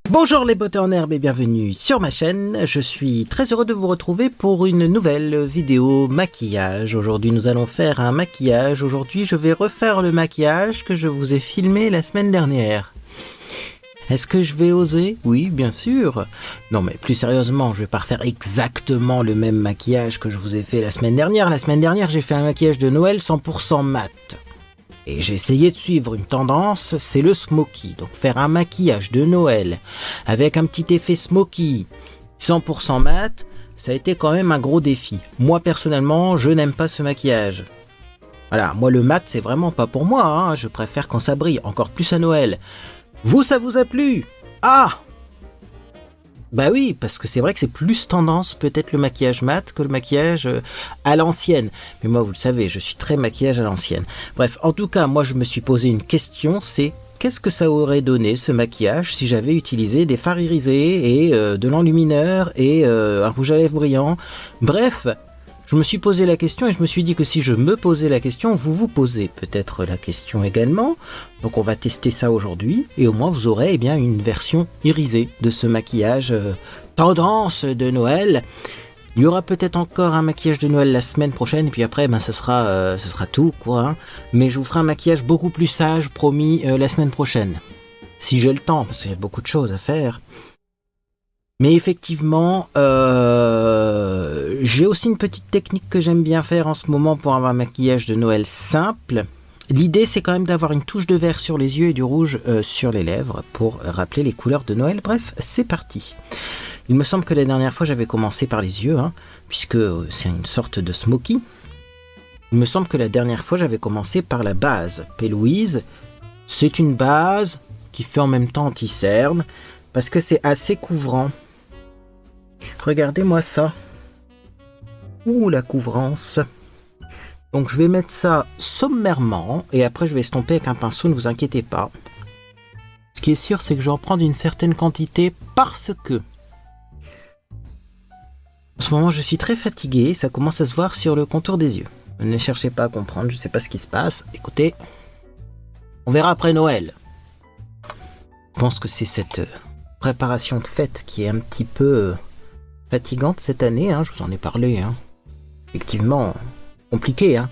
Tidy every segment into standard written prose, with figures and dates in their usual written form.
Bonjour les beautés en herbe et bienvenue sur ma chaîne. Je suis très heureux de vous retrouver pour une nouvelle vidéo maquillage. Aujourd'hui nous allons faire un maquillage. Aujourd'hui je vais refaire le maquillage que je vous ai filmé la semaine dernière. Est-ce que je vais oser? Oui, bien sûr. Non mais plus sérieusement, je vais pas refaire exactement le même maquillage que je vous ai fait la semaine dernière. La semaine dernière j'ai fait un maquillage de Noël 100% mat. Et j'ai essayé de suivre une tendance, c'est le smoky. Donc faire un maquillage de Noël avec un petit effet smoky 100% mat, ça a été quand même un gros défi. Moi personnellement, je n'aime pas ce maquillage. Voilà, moi le mat c'est vraiment pas pour moi, hein. Je préfère quand ça brille, encore plus à Noël. Vous, ça vous a plu? Ah! Bah oui, parce que c'est vrai que c'est plus tendance peut-être le maquillage mat que le maquillage à l'ancienne. Mais moi, vous le savez, je suis très maquillage à l'ancienne. Bref, en tout cas, moi je me suis posé une question, c'est qu'est-ce que ça aurait donné ce maquillage si j'avais utilisé des fards irisés et de l'enlumineur et un rouge à lèvres brillant. Bref, je me suis posé la question et je me suis dit que si je me posais la question, vous vous posez peut-être la question également. Donc on va tester ça aujourd'hui et au moins vous aurez bien une version irisée de ce maquillage tendance de Noël. Il y aura peut-être encore un maquillage de Noël la semaine prochaine et puis après ce sera tout quoi. Hein. Mais je vous ferai un maquillage beaucoup plus sage promis la semaine prochaine. Si j'ai le temps parce qu'il y a beaucoup de choses à faire. Mais effectivement, j'ai aussi une petite technique que j'aime bien faire en ce moment pour avoir un maquillage de Noël simple. L'idée, c'est quand même d'avoir une touche de vert sur les yeux et du rouge sur les lèvres pour rappeler les couleurs de Noël. Bref, c'est parti. Il me semble que la dernière fois, j'avais commencé par les yeux, hein, puisque c'est une sorte de smoky. Il me semble que la dernière fois, j'avais commencé par la base. P. Louise, c'est une base qui fait en même temps anti-cerne, parce que c'est assez couvrant. Regardez-moi ça. Ouh, la couvrance. Donc je vais mettre ça sommairement et après je vais estomper avec un pinceau, ne vous inquiétez pas. Ce qui est sûr, c'est que je vais en prendre une certaine quantité parce que en ce moment je suis très fatigué, ça commence à se voir sur le contour des yeux. Ne cherchez pas à comprendre, je ne sais pas ce qui se passe. Écoutez, on verra après Noël. Je pense que c'est cette préparation de fête qui est un petit peu fatigante cette année, hein, je vous en ai parlé. Hein. Effectivement, compliqué hein,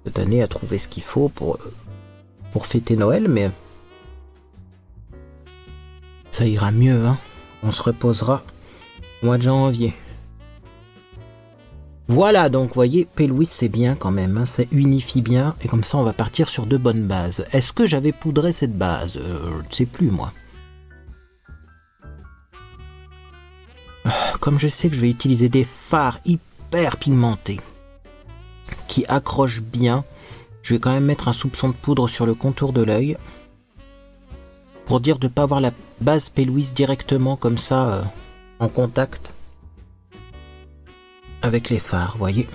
cette année à trouver ce qu'il faut pour fêter Noël, mais ça ira mieux. Hein. On se reposera au mois de janvier. Voilà, donc vous voyez, P. Louise c'est bien quand même, hein, ça unifie bien, et comme ça on va partir sur de bonnes bases. Est-ce que j'avais poudré cette base? Je ne sais plus moi. Comme je sais que je vais utiliser des fards hyper pigmentés qui accrochent bien, je vais quand même mettre un soupçon de poudre sur le contour de l'œil pour dire de ne pas avoir la base P. Louise directement comme ça en contact avec les fards, voyez.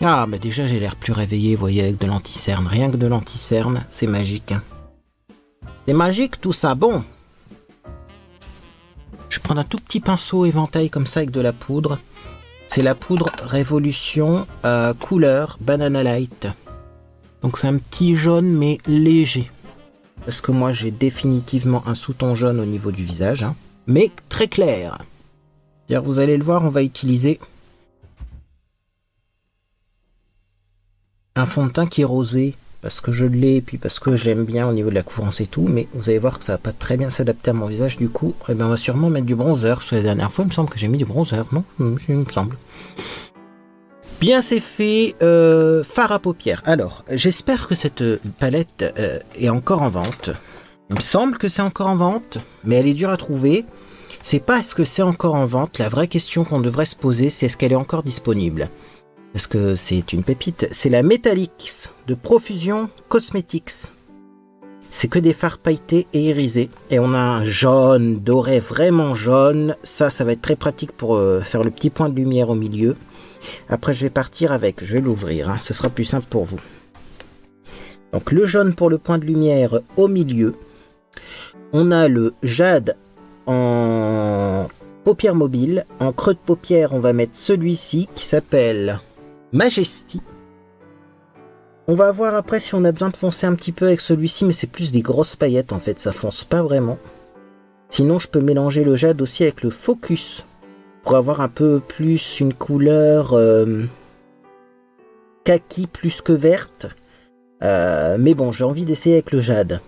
Ah, bah déjà j'ai l'air plus réveillé, vous voyez, avec de l'anti-cerne. Rien que de l'anti-cerne, c'est magique. Hein. C'est magique tout ça, bon. Je vais prendre un tout petit pinceau éventail comme ça avec de la poudre. C'est la poudre Révolution couleur Banana Light. Donc c'est un petit jaune mais léger. Parce que moi j'ai définitivement un sous-ton jaune au niveau du visage. Hein, mais très clair. D'ailleurs vous allez le voir, on va utiliser un fond de teint qui est rosé. Parce que je l'ai et puis parce que j'aime bien au niveau de la couvrance et tout, mais vous allez voir que ça va pas très bien s'adapter à mon visage, du coup, eh bien, on va sûrement mettre du bronzer, parce que la dernière fois, il me semble que j'ai mis du bronzer, non? Il me semble. Bien, c'est fait, fard à paupières. Alors, j'espère que cette palette est encore en vente. Il me semble que c'est encore en vente, mais elle est dure à trouver. C'est pas est-ce que c'est encore en vente, la vraie question qu'on devrait se poser, c'est est-ce qu'elle est encore disponible? Parce que c'est une pépite, c'est la Metallics de Profusion Cosmetics. C'est que des fards pailletés et irisés. Et on a un jaune, doré, vraiment jaune. Ça va être très pratique pour faire le petit point de lumière au milieu. Après je vais partir avec, je vais l'ouvrir, hein, ce sera plus simple pour vous. Donc le jaune pour le point de lumière au milieu. On a le jade en paupières mobiles. En creux de paupière, on va mettre celui-ci qui s'appelle Majesty. On va voir après si on a besoin de foncer un petit peu avec celui-ci, mais c'est plus des grosses paillettes en fait, ça fonce pas vraiment. Sinon, je peux mélanger le jade aussi avec le focus pour avoir un peu plus une couleur kaki plus que verte. Mais bon, j'ai envie d'essayer avec le jade.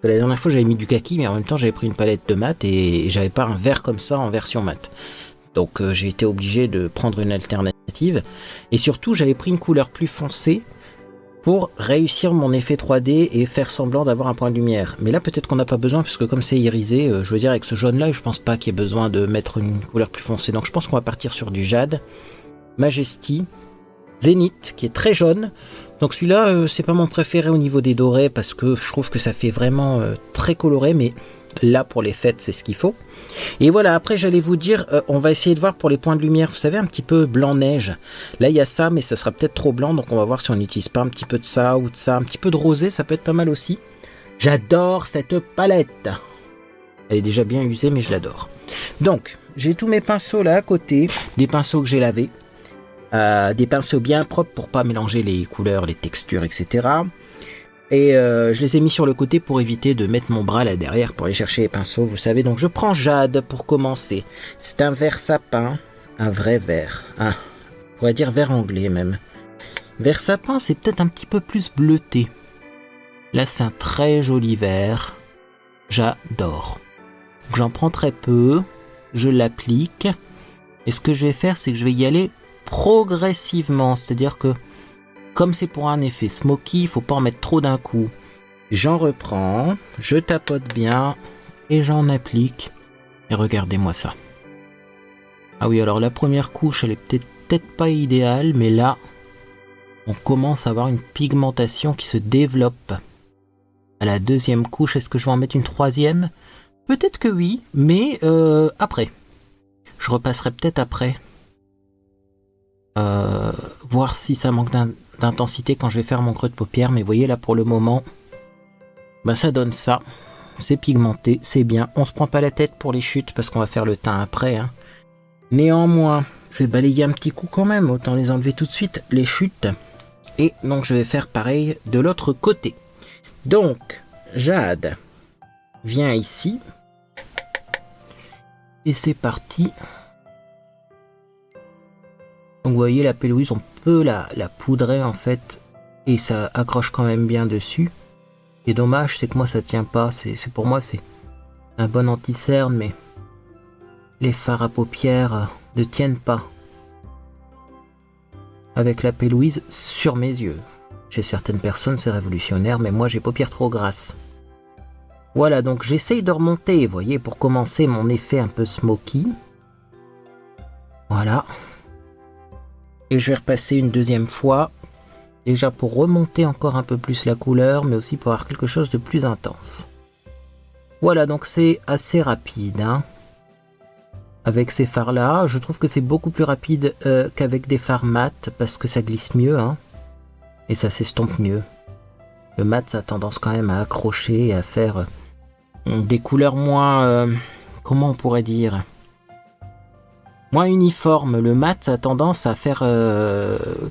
La dernière fois, j'avais mis du kaki, mais en même temps, j'avais pris une palette de mat et j'avais pas un vert comme ça en version mat. Donc, j'ai été obligé de prendre une alternative. Et surtout, j'avais pris une couleur plus foncée pour réussir mon effet 3D et faire semblant d'avoir un point de lumière. Mais là, peut-être qu'on n'a pas besoin, parce que comme c'est irisé, je veux dire, avec ce jaune-là, je pense pas qu'il y ait besoin de mettre une couleur plus foncée. Donc je pense qu'on va partir sur du jade, Majesty, Zénith, qui est très jaune. Donc celui-là, c'est pas mon préféré au niveau des dorés, parce que je trouve que ça fait vraiment très coloré, mais là, pour les fêtes, c'est ce qu'il faut. Et voilà, après j'allais vous dire, on va essayer de voir pour les points de lumière, vous savez, un petit peu blanc-neige. Là il y a ça, mais ça sera peut-être trop blanc, donc on va voir si on n'utilise pas un petit peu de ça ou de ça. Un petit peu de rosé, ça peut être pas mal aussi. J'adore cette palette. Elle est déjà bien usée, mais je l'adore. Donc, j'ai tous mes pinceaux là à côté, des pinceaux que j'ai lavés. Des pinceaux bien propres pour pas mélanger les couleurs, les textures, etc. Et je les ai mis sur le côté pour éviter de mettre mon bras là derrière pour aller chercher les pinceaux, vous savez. Donc je prends jade pour commencer. C'est un vert sapin, un vrai vert. On pourrait dire vert anglais même. Vert sapin, c'est peut-être un petit peu plus bleuté. Là, c'est un très joli vert. J'adore. J'en prends très peu. Je l'applique. Et ce que je vais faire, c'est que je vais y aller progressivement. C'est-à-dire que comme c'est pour un effet smoky, il faut pas en mettre trop d'un coup. J'en reprends, je tapote bien et j'en applique. Et regardez-moi ça. Ah oui, alors la première couche, elle est peut-être pas idéale, mais là, on commence à avoir une pigmentation qui se développe. À la deuxième couche, est-ce que je vais en mettre une troisième? Peut-être que oui, mais après. Je repasserai peut-être après. Voir si ça manque d'intensité quand je vais faire mon creux de paupière, mais vous voyez là pour le moment, bah ça donne ça, c'est pigmenté, c'est bien, on se prend pas la tête pour les chutes parce qu'on va faire le teint après, hein. Néanmoins, je vais balayer un petit coup quand même, autant les enlever tout de suite, les chutes, et donc je vais faire pareil de l'autre côté. Donc, jade, viens ici, et c'est parti. Donc vous voyez la P-Louise, on peut la poudrer en fait et ça accroche quand même bien dessus. Et dommage, c'est que moi ça tient pas, pour moi c'est un bon anti-cerne, mais les fards à paupières ne tiennent pas avec la P-Louise sur mes yeux. Chez certaines personnes c'est révolutionnaire, mais moi j'ai paupières trop grasses. Voilà, donc j'essaye de remonter, vous voyez, pour commencer mon effet un peu smoky. Voilà. Et je vais repasser une deuxième fois, déjà pour remonter encore un peu plus la couleur, mais aussi pour avoir quelque chose de plus intense. Voilà, donc c'est assez rapide, hein. Avec ces fards-là, je trouve que c'est beaucoup plus rapide qu'avec des fards mat, parce que ça glisse mieux, hein, et ça s'estompe mieux. Le mat, ça a tendance quand même à accrocher et à faire des couleurs moins... comment on pourrait dire ? Moins uniforme. Le mat a tendance à faire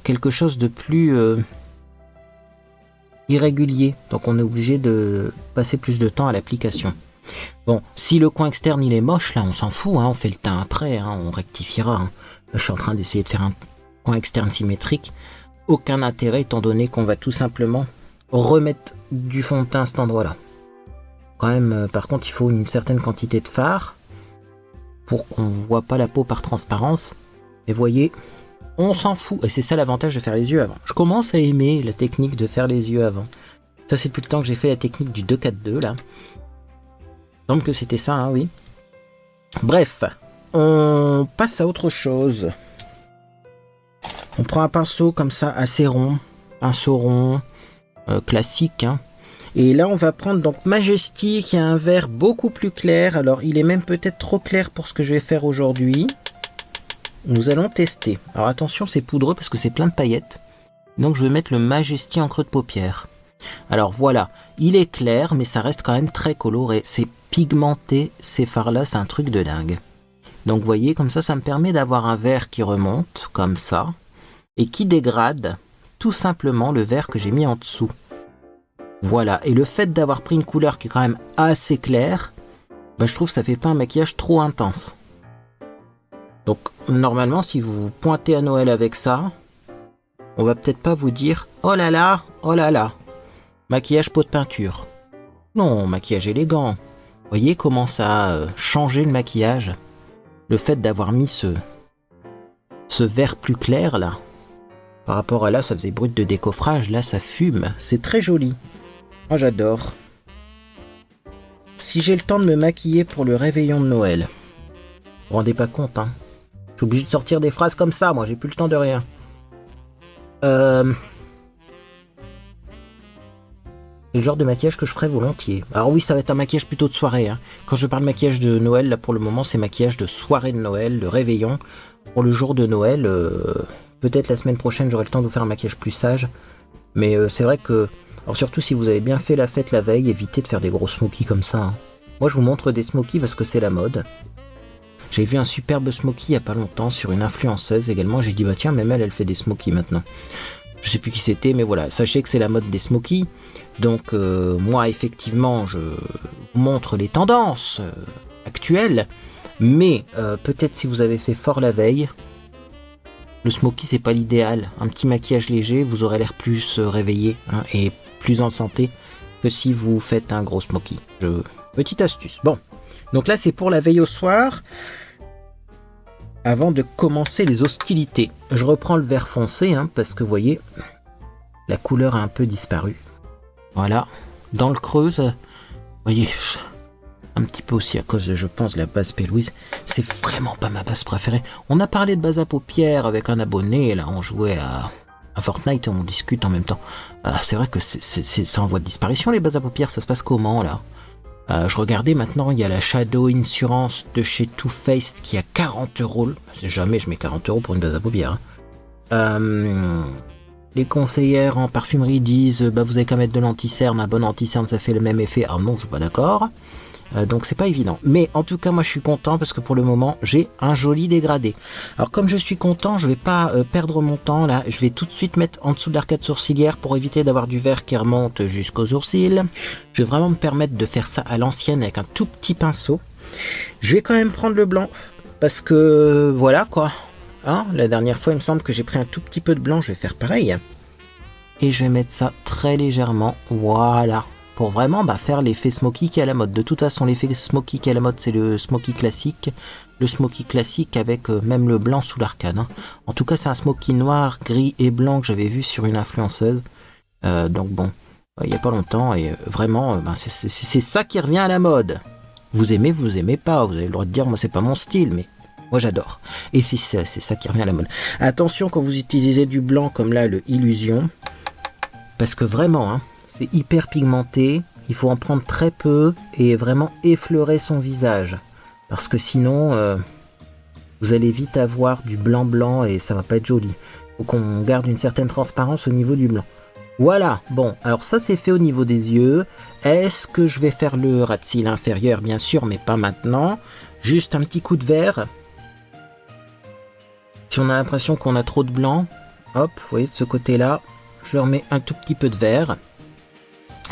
quelque chose de plus irrégulier. Donc on est obligé de passer plus de temps à l'application. Bon, si le coin externe il est moche, là on s'en fout, hein, on fait le teint après, hein, on rectifiera. Hein. Là, je suis en train d'essayer de faire un coin externe symétrique. Aucun intérêt étant donné qu'on va tout simplement remettre du fond de teint à cet endroit-là. Quand même, par contre, il faut une certaine quantité de fard pour qu'on ne voit pas la peau par transparence. Et voyez, on s'en fout. Et c'est ça l'avantage de faire les yeux avant. Je commence à aimer la technique de faire les yeux avant. Ça, c'est depuis le temps que j'ai fait la technique du 2-4-2, là. Il semble que c'était ça, hein, oui. Bref, on passe à autre chose. On prend un pinceau comme ça, assez rond. Pinceau rond, classique, hein. Et là, on va prendre donc Majesty, qui a un vert beaucoup plus clair. Alors, il est même peut-être trop clair pour ce que je vais faire aujourd'hui. Nous allons tester. Alors, attention, c'est poudreux parce que c'est plein de paillettes. Donc, je vais mettre le Majesty en creux de paupière. Alors, voilà. Il est clair, mais ça reste quand même très coloré. C'est pigmenté, ces fards-là, c'est un truc de dingue. Donc, vous voyez, comme ça me permet d'avoir un vert qui remonte, comme ça, et qui dégrade tout simplement le vert que j'ai mis en dessous. Voilà, et le fait d'avoir pris une couleur qui est quand même assez claire, bah, je trouve que ça fait pas un maquillage trop intense. Donc normalement, si vous vous pointez à Noël avec ça, on va peut-être pas vous dire oh là là, maquillage pot de peinture. Non, maquillage élégant. Voyez comment ça a changé le maquillage. Le fait d'avoir mis ce vert plus clair là. Par rapport à là, ça faisait brut de décoffrage. Là, ça fume. C'est très joli. Moi, j'adore. Si j'ai le temps de me maquiller pour le réveillon de Noël, vous vous rendez pas compte, hein. Je suis obligé de sortir des phrases comme ça. Moi, j'ai plus le temps de rien. C'est le genre de maquillage que je ferais volontiers. Alors oui, ça va être un maquillage plutôt de soirée, hein. Quand je parle maquillage de Noël, là pour le moment, c'est maquillage de soirée de Noël, de réveillon. Pour le jour de Noël, peut-être la semaine prochaine, j'aurai le temps de vous faire un maquillage plus sage. Mais c'est vrai que... Alors surtout si vous avez bien fait la fête la veille, évitez de faire des gros smokies comme ça, hein. Moi, je vous montre des smokies parce que c'est la mode. J'ai vu un superbe smoky il y a pas longtemps sur une influenceuse également. J'ai dit, bah tiens, même elle fait des smokies maintenant. Je sais plus qui c'était, mais voilà, sachez que c'est la mode des smokies. Donc moi, effectivement, je vous montre les tendances actuelles. Mais peut-être si vous avez fait fort la veille, le smoky, c'est pas l'idéal. Un petit maquillage léger, vous aurez l'air plus réveillé, hein, et plus en santé que si vous faites un gros smoky. Petite astuce. Bon, donc là, c'est pour la veille au soir. Avant de commencer les hostilités, je reprends le vert foncé, hein, parce que vous voyez, la couleur a un peu disparu. Voilà, dans le creux, vous voyez, un petit peu aussi à cause de, je pense, la base P. Louise. C'est vraiment pas ma base préférée. On a parlé de base à paupières avec un abonné, là on jouait à Fortnite, on discute en même temps. C'est vrai que c'est en voie de disparition les bases à paupières, ça se passe comment là? Je regardais maintenant, il y a la Shadow Insurance de chez Too Faced qui a 40 €. Jamais je mets 40 € pour une base à paupières, hein. Les conseillères en parfumerie disent bah vous avez qu'à mettre de l'anti-cerne, un bon anti-cerne ça fait le même effet. Ah non, je suis pas d'accord. Donc c'est pas évident. Mais en tout cas, moi je suis content parce que pour le moment, j'ai un joli dégradé. Alors comme je suis content, je vais pas perdre mon temps là. Je vais tout de suite mettre en dessous de l'arcade sourcilière pour éviter d'avoir du vert qui remonte jusqu'aux sourcils. Je vais vraiment me permettre de faire ça à l'ancienne avec un tout petit pinceau. Je vais quand même prendre le blanc parce que voilà quoi. Hein, la dernière fois, il me semble que j'ai pris un tout petit peu de blanc. Je vais faire pareil. Et je vais mettre ça très légèrement. Voilà. Pour vraiment faire l'effet smoky qui est à la mode. De toute façon, l'effet smoky qui est à la mode, c'est le smoky classique. Le smoky classique avec même le blanc sous l'arcade, hein. En tout cas, c'est un smoky noir, gris et blanc que j'avais vu sur une influenceuse. Donc bon, il n'y a pas longtemps. Et vraiment, c'est ça qui revient à la mode. Vous aimez pas. Vous avez le droit de dire, moi, c'est pas mon style, mais moi, j'adore. Et c'est ça qui revient à la mode. Attention quand vous utilisez du blanc comme là, le Illusion. Parce que vraiment, hein, c'est hyper pigmenté, il faut en prendre très peu et vraiment effleurer son visage. Parce que sinon, vous allez vite avoir du blanc et ça va pas être joli. Il faut qu'on garde une certaine transparence au niveau du blanc. Voilà, bon, alors ça c'est fait au niveau des yeux. Est-ce que je vais faire le ras de cils inférieur? Bien sûr, mais pas maintenant. Juste un petit coup de vert. Si on a l'impression qu'on a trop de blanc, hop, vous voyez de ce côté-là, je remets un tout petit peu de vert.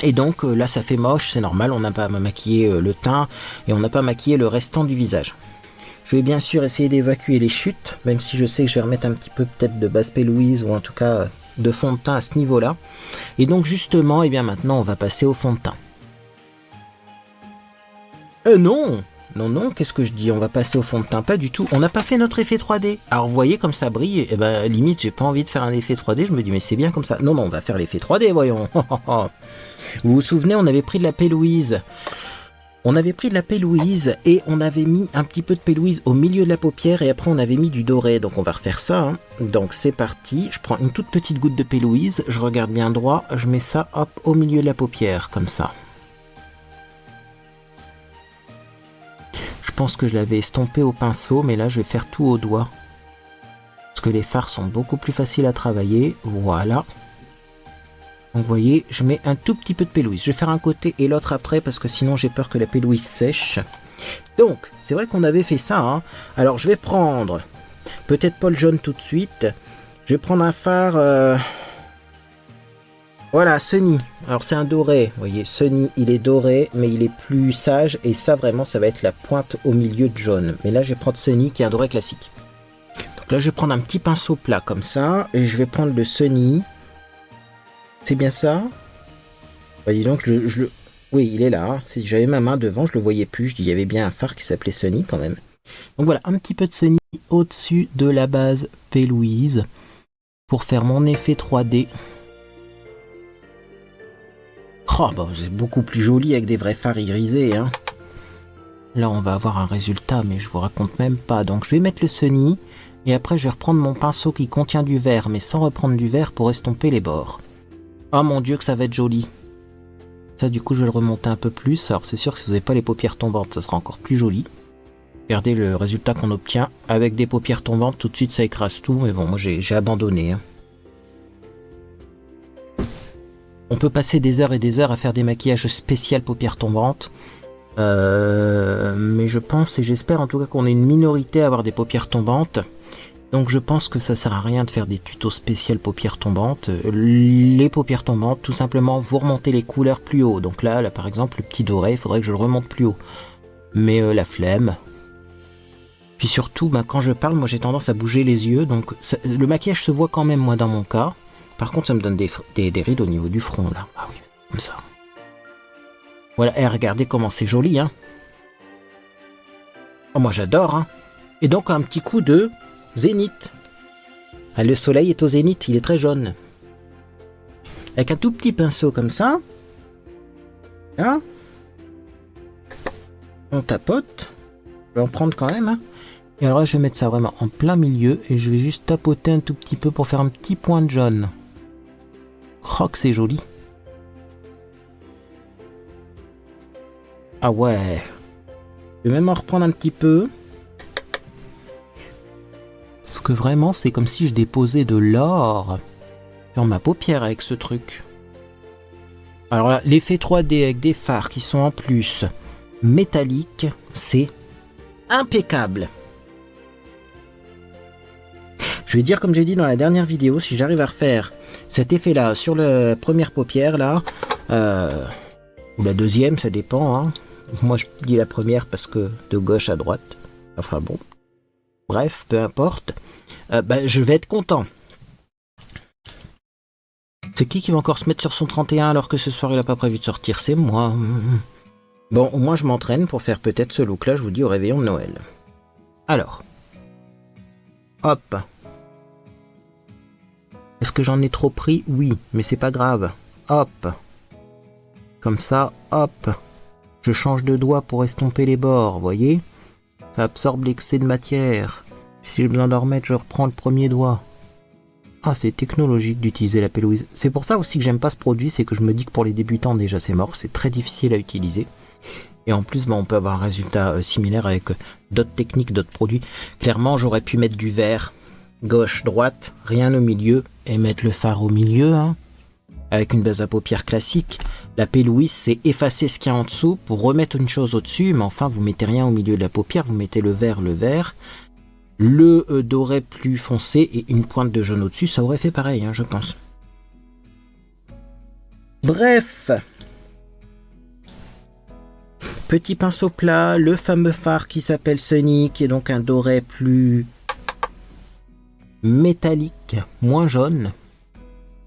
Et donc là ça fait moche, c'est normal, on n'a pas maquillé le teint et on n'a pas maquillé le restant du visage. Je vais bien sûr essayer d'évacuer les chutes, même si je sais que je vais remettre un petit peu peut-être de base P. Louise ou en tout cas de fond de teint à ce niveau-là. Et donc justement, et bien maintenant on va passer au fond de teint. Non, qu'est-ce que je dis? On va passer au fond de teint, pas du tout. On n'a pas fait notre effet 3D. Alors vous voyez comme ça brille, et limite j'ai pas envie de faire un effet 3D, je me dis mais c'est bien comme ça. Non, on va faire l'effet 3D, voyons. Vous vous souvenez, on avait pris de la P. Louise. On avait pris de la P. Louise et on avait mis un petit peu de P. Louise au milieu de la paupière et après on avait mis du doré. Donc on va refaire ça, hein. Donc c'est parti, je prends une toute petite goutte de P. Louise, je regarde bien droit, je mets ça hop au milieu de la paupière, comme ça. Je pense que je l'avais estompé au pinceau, mais là je vais faire tout au doigt. Parce que les fards sont beaucoup plus faciles à travailler, voilà. Donc vous voyez, je mets un tout petit peu de P. Louise. Je vais faire un côté et l'autre après parce que sinon j'ai peur que la P. Louise sèche. Donc, c'est vrai qu'on avait fait ça, hein. Alors je vais prendre, peut-être pas le jaune tout de suite. Je vais prendre un fard Voilà, Sunny. Alors c'est un doré. Vous voyez, Sunny, il est doré, mais il est plus sage. Et ça, vraiment, ça va être la pointe au milieu de jaune. Mais là, je vais prendre Sunny, qui est un doré classique. Donc là, je vais prendre un petit pinceau plat comme ça. Et je vais prendre le Sunny. C'est bien ça? Voyez donc, je le... Oui, il est là. Hein. Si j'avais ma main devant, je le voyais plus. Je dis, il y avait bien un phare qui s'appelait Sunny quand même. Donc voilà, un petit peu de Sunny au-dessus de la base P. Louise pour faire mon effet 3D. Oh, bah, c'est beaucoup plus joli avec des vrais fards irisés. Hein. Là, on va avoir un résultat, mais je vous raconte même pas. Donc, je vais mettre le Sunny et après, je vais reprendre mon pinceau qui contient du vert, mais sans reprendre du vert pour estomper les bords. Oh mon dieu, que ça va être joli. Ça, du coup, je vais le remonter un peu plus. Alors, c'est sûr que si vous n'avez pas les paupières tombantes, ça sera encore plus joli. Regardez le résultat qu'on obtient. Avec des paupières tombantes, tout de suite, ça écrase tout. Mais bon, moi, j'ai abandonné. Hein. On peut passer des heures et des heures à faire des maquillages spéciaux paupières tombantes. Mais je pense et j'espère en tout cas qu'on est une minorité à avoir des paupières tombantes. Donc je pense que ça sert à rien de faire des tutos spéciaux paupières tombantes. Les paupières tombantes, tout simplement, vous remontez les couleurs plus haut. Donc là par exemple, le petit doré, il faudrait que je le remonte plus haut. Mais la flemme. Puis surtout, quand je parle, moi j'ai tendance à bouger les yeux. Donc le maquillage se voit quand même, moi, dans mon cas. Par contre, ça me donne des rides au niveau du front, là. Ah oui, comme ça. Voilà, et regardez comment c'est joli, hein. Oh, moi j'adore, hein. Et donc un petit coup de zénith. Ah, le soleil est au zénith, il est très jaune. Avec un tout petit pinceau comme ça. Hein. On tapote. Je vais en prendre quand même, hein. Et alors là, je vais mettre ça vraiment en plein milieu et je vais juste tapoter un tout petit peu pour faire un petit point de jaune. Oh, que c'est joli. Ah ouais. Je vais même en reprendre un petit peu. Parce que vraiment, c'est comme si je déposais de l'or sur ma paupière avec ce truc. Alors là, l'effet 3D avec des fards qui sont en plus métalliques, c'est impeccable. Je vais dire comme j'ai dit dans la dernière vidéo, si j'arrive à refaire cet effet là sur la première paupière là, ou la deuxième, ça dépend. Hein. Moi je dis la première parce que de gauche à droite. Enfin bon. Bref, peu importe. Je vais être content. C'est qui va encore se mettre sur son 31 alors que ce soir il a pas prévu de sortir? C'est moi. Bon, au moins je m'entraîne pour faire peut-être ce look là, je vous dis, au réveillon de Noël. Alors. Hop. Est-ce que j'en ai trop pris? Oui, mais c'est pas grave. Hop. Comme ça, hop. Je change de doigt pour estomper les bords, voyez? Ça absorbe l'excès de matière. Si j'ai besoin d'en remettre, je reprends le premier doigt. Ah, c'est technologique d'utiliser la P. Louise. C'est pour ça aussi que j'aime pas ce produit, c'est que je me dis que pour les débutants, déjà c'est mort, c'est très difficile à utiliser. Et en plus, on peut avoir un résultat similaire avec d'autres techniques, d'autres produits. Clairement, j'aurais pu mettre du vert, gauche, droite, rien au milieu, et mettre le fard au milieu, hein, avec une base à paupières classique. La P. Louise, c'est effacer ce qu'il y a en dessous pour remettre une chose au-dessus, mais enfin, vous mettez rien au milieu de la paupière, vous mettez le vert, le doré plus foncé et une pointe de jaune au-dessus, ça aurait fait pareil, hein, je pense. Bref. Petit pinceau plat, le fameux fard qui s'appelle Sunny, qui est donc un doré plus métallique, moins jaune.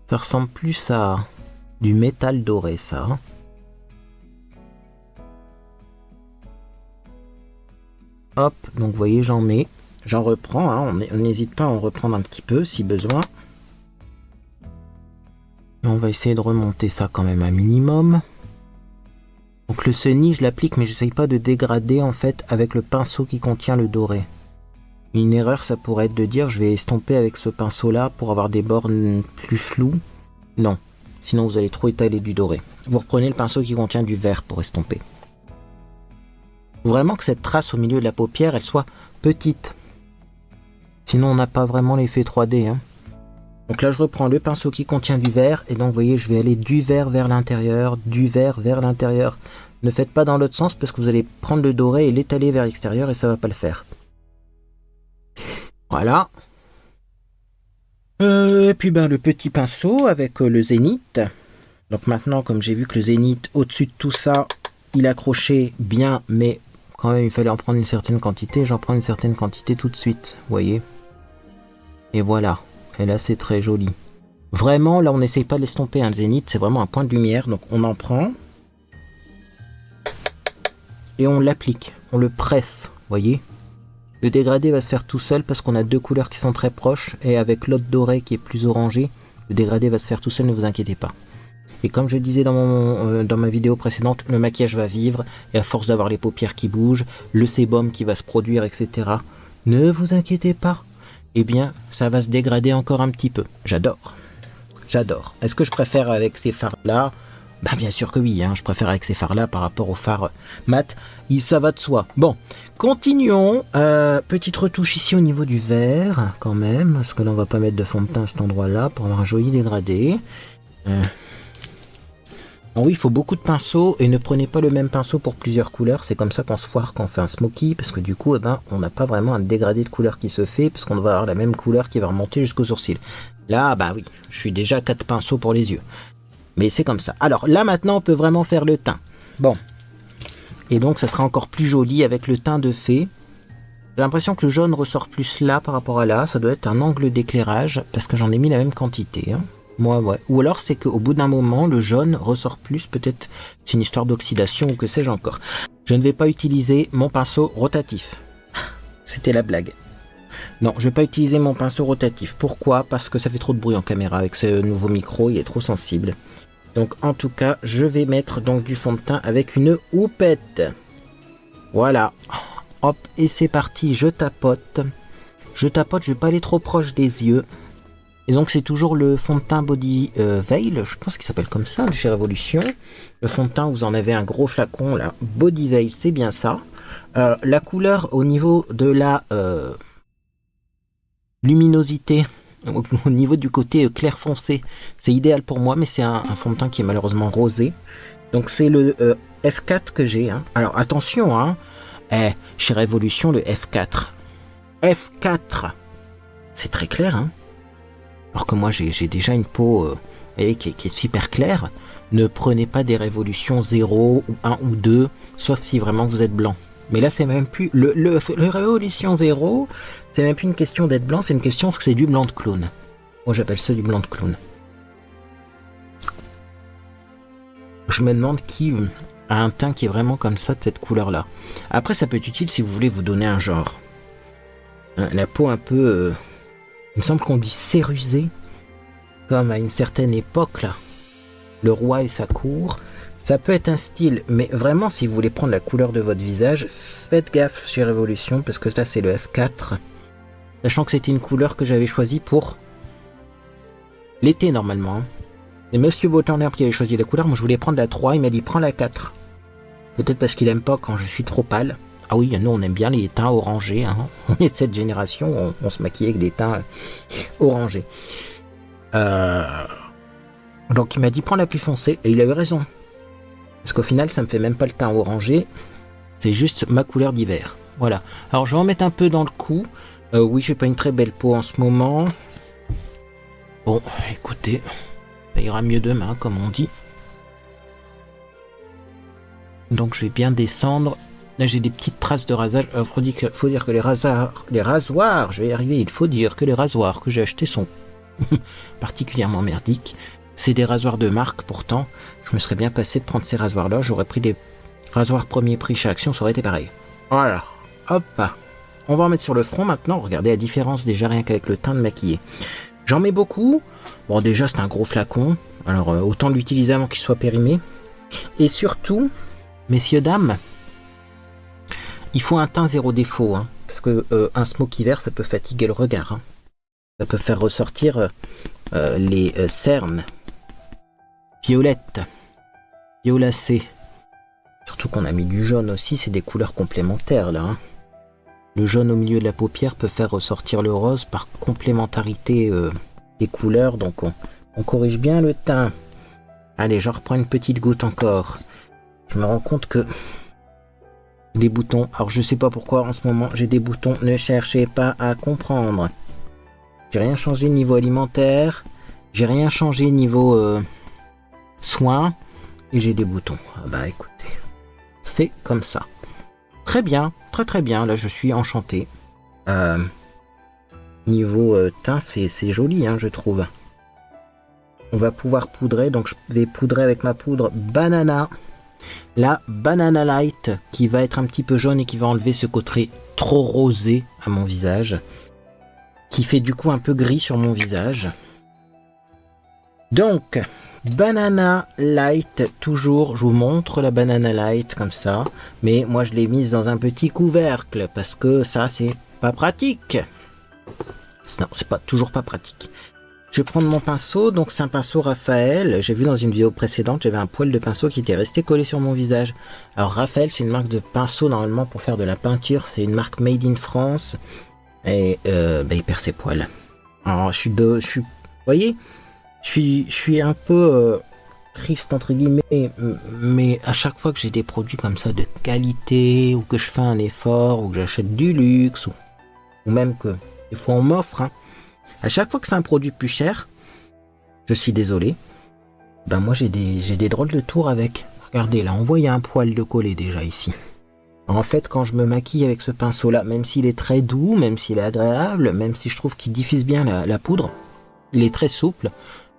Ça ressemble plus à du métal doré, ça. Hop, donc vous voyez, j'en mets. J'en reprends, hein, on n'hésite pas à en reprendre un petit peu si besoin. Et on va essayer de remonter ça quand même un minimum. Donc le Sunny, je l'applique, mais je n'essaye pas de dégrader en fait avec le pinceau qui contient le doré. Une erreur, ça pourrait être de dire je vais estomper avec ce pinceau-là pour avoir des bords plus flous. Non, sinon vous allez trop étaler du doré. Vous reprenez le pinceau qui contient du vert pour estomper. Faut vraiment que cette trace au milieu de la paupière, elle soit petite. Sinon on n'a pas vraiment l'effet 3D. Hein. Donc là je reprends le pinceau qui contient du vert et donc vous voyez je vais aller du vert vers l'intérieur, du vert vers l'intérieur. Ne faites pas dans l'autre sens parce que vous allez prendre le doré et l'étaler vers l'extérieur et ça va pas le faire. Voilà. Et puis le petit pinceau avec le zénith. Donc maintenant, comme j'ai vu que le zénith, au-dessus de tout ça, il accrochait bien, mais quand même, il fallait en prendre une certaine quantité. J'en prends une certaine quantité tout de suite, vous voyez. Et voilà. Et là, c'est très joli. Vraiment, là, on n'essaye pas de l'estomper, hein, le zénith. C'est vraiment un point de lumière. Donc, on en prend. Et on l'applique. On le presse, vous voyez. Le dégradé va se faire tout seul parce qu'on a deux couleurs qui sont très proches. Et avec l'autre doré qui est plus orangé, le dégradé va se faire tout seul, ne vous inquiétez pas. Et comme je disais dans ma vidéo précédente, le maquillage va vivre, et à force d'avoir les paupières qui bougent, le sébum qui va se produire, etc. Ne vous inquiétez pas. Eh bien, ça va se dégrader encore un petit peu. J'adore. J'adore. Est-ce que je préfère avec ces fards-là? Ben bien sûr que oui, hein, je préfère avec ces fards-là par rapport aux fards mat. Ça va de soi. Bon, continuons. Petite retouche ici au niveau du vert, quand même, parce que là, on va pas mettre de fond de teint à cet endroit-là pour avoir un joli dégradé. Oui, il faut beaucoup de pinceaux et ne prenez pas le même pinceau pour plusieurs couleurs. C'est comme ça qu'on se foire quand on fait un smoky, parce que du coup, on n'a pas vraiment un dégradé de couleur qui se fait, parce qu'on va avoir la même couleur qui va remonter jusqu'aux sourcils. Là, bah oui, je suis déjà à 4 pinceaux pour les yeux. Mais c'est comme ça. Alors là, maintenant, on peut vraiment faire le teint. Bon. Et donc, ça sera encore plus joli avec le teint de fée. J'ai l'impression que le jaune ressort plus là par rapport à là. Ça doit être un angle d'éclairage, parce que j'en ai mis la même quantité, hein. Moi, ouais. Ou alors c'est qu'au bout d'un moment, le jaune ressort plus. Peut-être c'est une histoire d'oxydation ou que sais-je encore. Je ne vais pas utiliser mon pinceau rotatif. C'était la blague. Non, je ne vais pas utiliser mon pinceau rotatif. Pourquoi? Parce que ça fait trop de bruit en caméra. Avec ce nouveau micro, il est trop sensible. Donc en tout cas, je vais mettre donc du fond de teint avec une houppette. Voilà. Hop, et c'est parti. Je tapote. Je tapote, je ne vais pas aller trop proche des yeux. Et donc c'est toujours le fond de teint Body Veil, je pense qu'il s'appelle comme ça, de chez Révolution. Le fond de teint, vous en avez un gros flacon là, Body Veil, c'est bien ça. La couleur au niveau de la luminosité, au niveau du côté clair foncé, c'est idéal pour moi, mais c'est un fond de teint qui est malheureusement rosé. Donc c'est le F4 que j'ai. Hein. Alors attention, hein, chez Révolution, le F4. F4, c'est très clair, hein. Alors que moi j'ai déjà une peau qui est super claire. Ne prenez pas des révolutions 0 ou 1 ou 2, sauf si vraiment vous êtes blanc. Mais là c'est même plus le révolution 0, c'est même plus une question d'être blanc, c'est une question que c'est du blanc de clown. Moi j'appelle ça du blanc de clown. Je me demande qui a un teint qui est vraiment comme ça, de cette couleur là. Après ça peut être utile si vous voulez vous donner un genre. Hein, la peau un peu... il me semble qu'on dit cérusé, comme à une certaine époque là. Le roi et sa cour, ça peut être un style, mais vraiment si vous voulez prendre la couleur de votre visage, faites gaffe chez Révolution, parce que là c'est le F4, sachant que c'était une couleur que j'avais choisie pour l'été normalement. Hein. C'est Monsieur Beautendler qui avait choisi la couleur, moi je voulais prendre la 3, il m'a dit prends la 4. Peut-être parce qu'il aime pas quand je suis trop pâle. Ah oui, nous on aime bien les teints orangés, hein. On est de cette génération, on se maquille avec des teints orangés. Donc il m'a dit prends la plus foncée, et il avait raison. Parce qu'au final ça me fait même pas le teint orangé, c'est juste ma couleur d'hiver. Voilà, alors je vais en mettre un peu dans le cou. Oui, j'ai pas une très belle peau en ce moment. Bon, écoutez, ça ira mieux demain comme on dit. Donc je vais bien descendre. Là j'ai des petites traces de rasage. Faut dire que les rasoirs, je vais y arriver, il faut dire que les rasoirs que j'ai achetés sont particulièrement merdiques. C'est des rasoirs de marque pourtant. Je me serais bien passé de prendre ces rasoirs là. J'aurais pris des rasoirs premier prix chez Action, ça aurait été pareil. Voilà, hop. On va en mettre sur le front maintenant. Regardez la différence déjà rien qu'avec le teint de maquillé. J'en mets beaucoup. Bon déjà c'est un gros flacon. Alors autant l'utiliser avant qu'il soit périmé. Et surtout, messieurs, dames, il faut un teint zéro défaut, hein, parce que un smoky vert, ça peut fatiguer le regard. Hein. Ça peut faire ressortir les cernes violettes, violacées. Surtout qu'on a mis du jaune aussi, c'est des couleurs complémentaires là. Hein. Le jaune au milieu de la paupière peut faire ressortir le rose par complémentarité des couleurs, donc on corrige bien le teint. Allez, j'en reprends une petite goutte encore. Je me rends compte que des boutons, alors je sais pas pourquoi en ce moment j'ai des boutons, ne cherchez pas à comprendre. J'ai rien changé niveau alimentaire, j'ai rien changé niveau soin et j'ai des boutons. Ah bah écoutez, c'est comme ça. Très bien, très bien. Là, je suis enchanté. Niveau teint, c'est joli, hein, je trouve. On va pouvoir poudrer, donc je vais poudrer avec ma poudre Banana. La Banana Light, qui va être un petit peu jaune et qui va enlever ce côté trop rosé à mon visage. Qui fait du coup un peu gris sur mon visage. Donc, Banana Light, toujours, je vous montre la Banana Light comme ça. Mais moi, je l'ai mise dans un petit couvercle, parce que ça, c'est pas pratique. Non, c'est pas toujours pas pratique. Je vais prendre mon pinceau, donc c'est un pinceau Raphaël. J'ai vu dans une vidéo précédente, j'avais un poil de pinceau qui était resté collé sur mon visage. Alors Raphaël, c'est une marque de pinceau normalement pour faire de la peinture. C'est une marque made in France. Et il perd ses poils. Alors vous voyez, je suis un peu triste entre guillemets, mais à chaque fois que j'ai des produits comme ça de qualité, ou que je fais un effort, ou que j'achète du luxe, ou même que des fois on m'offre, hein, à chaque fois que c'est un produit plus cher, je suis désolé, ben moi j'ai des drôles de tours avec. Regardez là, on voit il y a un poil de collé déjà ici. En fait, quand je me maquille avec ce pinceau-là, même s'il est très doux, même s'il est agréable, même si je trouve qu'il diffuse bien la poudre, il est très souple,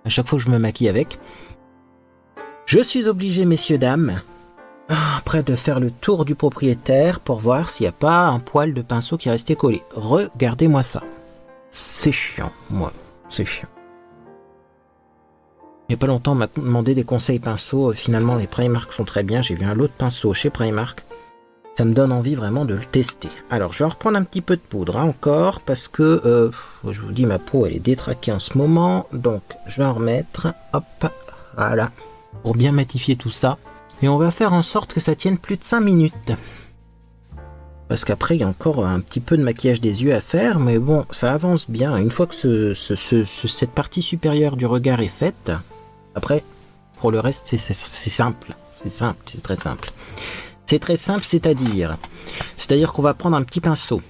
à chaque fois que je me maquille avec, je suis obligé, messieurs, dames, après de faire le tour du propriétaire pour voir s'il n'y a pas un poil de pinceau qui est resté collé. Regardez-moi ça. C'est chiant, moi. C'est chiant. Il n'y a pas longtemps, on m'a demandé des conseils pinceaux. Finalement, les Primark sont très bien. J'ai vu un lot de pinceaux chez Primark. Ça me donne envie vraiment de le tester. Alors, je vais en reprendre un petit peu de poudre, hein, encore, parce que, je vous dis, ma peau, elle est détraquée en ce moment. Donc, je vais en remettre. Hop, voilà. Pour bien matifier tout ça. Et on va faire en sorte que ça tienne plus de 5 minutes. Parce qu'après, il y a encore un petit peu de maquillage des yeux à faire. Mais bon, ça avance bien. Une fois que cette partie supérieure du regard est faite, après, pour le reste, c'est simple. C'est simple, c'est très simple. C'est très simple, c'est-à-dire qu'on va prendre un petit pinceau.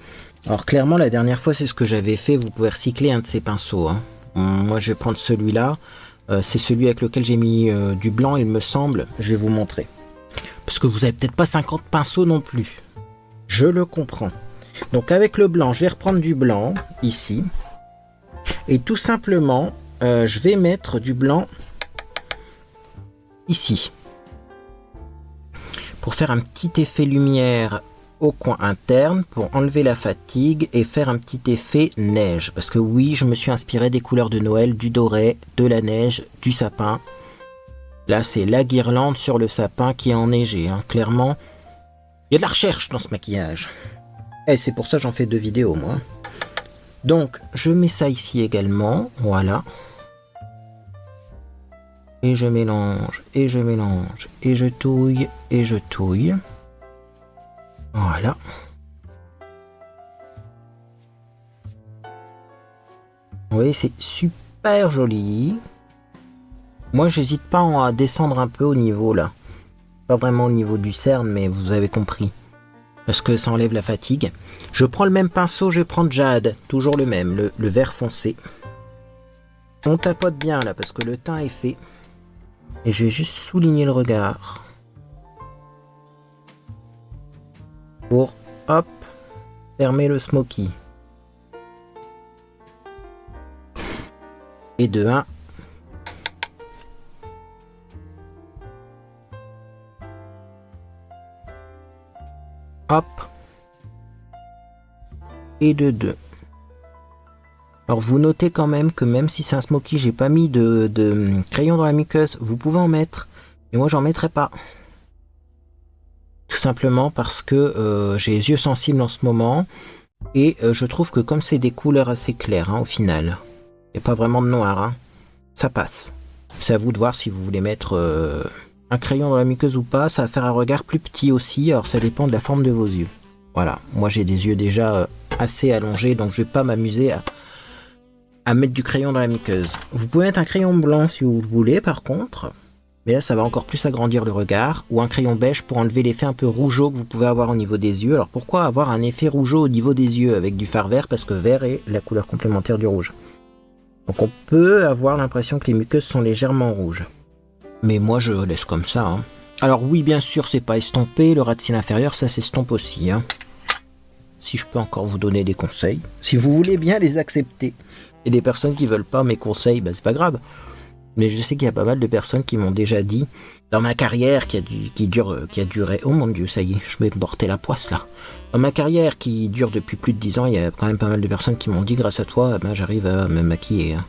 Alors clairement, la dernière fois, c'est ce que j'avais fait. Vous pouvez recycler un de ces pinceaux, hein. Moi, je vais prendre celui-là. C'est celui avec lequel j'ai mis du blanc, il me semble. Je vais vous montrer. Parce que vous n'avez peut-être pas 50 pinceaux non plus. Je le comprends. Donc avec le blanc, je vais reprendre du blanc, ici. Et tout simplement, je vais mettre du blanc ici. Pour faire un petit effet lumière au coin interne, pour enlever la fatigue et faire un petit effet neige. Parce que oui, je me suis inspiré des couleurs de Noël, du doré, de la neige, du sapin. Là, c'est la guirlande sur le sapin qui est enneigé, hein. Clairement, il y a de la recherche dans ce maquillage. Et c'est pour ça que j'en fais 2 vidéos, moi. Donc, je mets ça ici également, voilà. Et je mélange, et je mélange, et je touille, et je touille. Voilà. Vous voyez, c'est super joli. Moi, j'hésite pas à descendre un peu au niveau, là. Pas vraiment au niveau du cerne, mais vous avez compris. Parce que ça enlève la fatigue. Je prends le même pinceau, je vais prendre Jade. Toujours le même, le vert foncé. On tapote bien, là, parce que le teint est fait. Et je vais juste souligner le regard. Pour, hop, fermer le smoky. Et de 1. Hop. Et de 2. Alors vous notez quand même que même si c'est un smoky, j'ai pas mis de crayon dans la muqueuse. Vous pouvez en mettre. Mais moi j'en mettrai pas. Tout simplement parce que j'ai les yeux sensibles en ce moment. Et je trouve que comme c'est des couleurs assez claires, hein, au final. Il n'y a pas vraiment de noir, hein, ça passe. C'est à vous de voir si vous voulez mettre un crayon dans la muqueuse ou pas. Ça va faire un regard plus petit aussi. Alors ça dépend de la forme de vos yeux. Voilà, moi j'ai des yeux déjà assez allongés. Donc je vais pas m'amuser à mettre du crayon dans la muqueuse. Vous pouvez mettre un crayon blanc si vous le voulez par contre. Mais là ça va encore plus agrandir le regard. Ou un crayon beige pour enlever l'effet un peu rougeau que vous pouvez avoir au niveau des yeux. Alors pourquoi avoir un effet rougeau au niveau des yeux avec du fard vert? Parce que vert est la couleur complémentaire du rouge. Donc on peut avoir l'impression que les muqueuses sont légèrement rouges. Mais moi je laisse comme ça. Hein. Alors oui, bien sûr, c'est pas estompé. Le ras de cils inférieur, ça s'estompe aussi. Hein. Si je peux encore vous donner des conseils. Si vous voulez bien les accepter. Et des personnes qui veulent pas mes conseils, bah, c'est pas grave. Mais je sais qu'il y a pas mal de personnes qui m'ont déjà dit, dans ma carrière qui a duré, oh mon Dieu, ça y est, je vais me porter la poisse là. Dans ma carrière qui dure depuis plus de 10 ans, il y a quand même pas mal de personnes qui m'ont dit, grâce à toi, ben, j'arrive à me maquiller. Hein.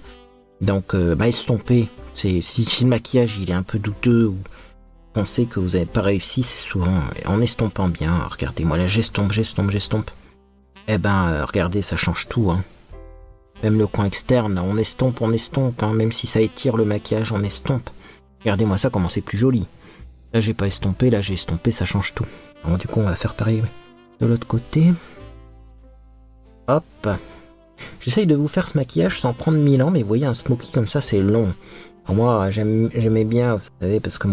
Donc, estomper, si le maquillage il est un peu douteux ou pensez que vous n'avez pas réussi, c'est souvent en estompant bien. Regardez, moi là, j'estompe. Eh ben, regardez, ça change tout. Hein. Même le coin externe, on estompe, hein, même si ça étire le maquillage, on estompe. Regardez-moi ça, comment c'est plus joli. Là, j'ai pas estompé, là, j'ai estompé, ça change tout. Alors, du coup, on va faire pareil de l'autre côté. Hop. J'essaye de vous faire ce maquillage sans prendre 1000 ans, mais vous voyez, un smoky comme ça, c'est long. Alors moi, j'aimais bien, vous savez, parce que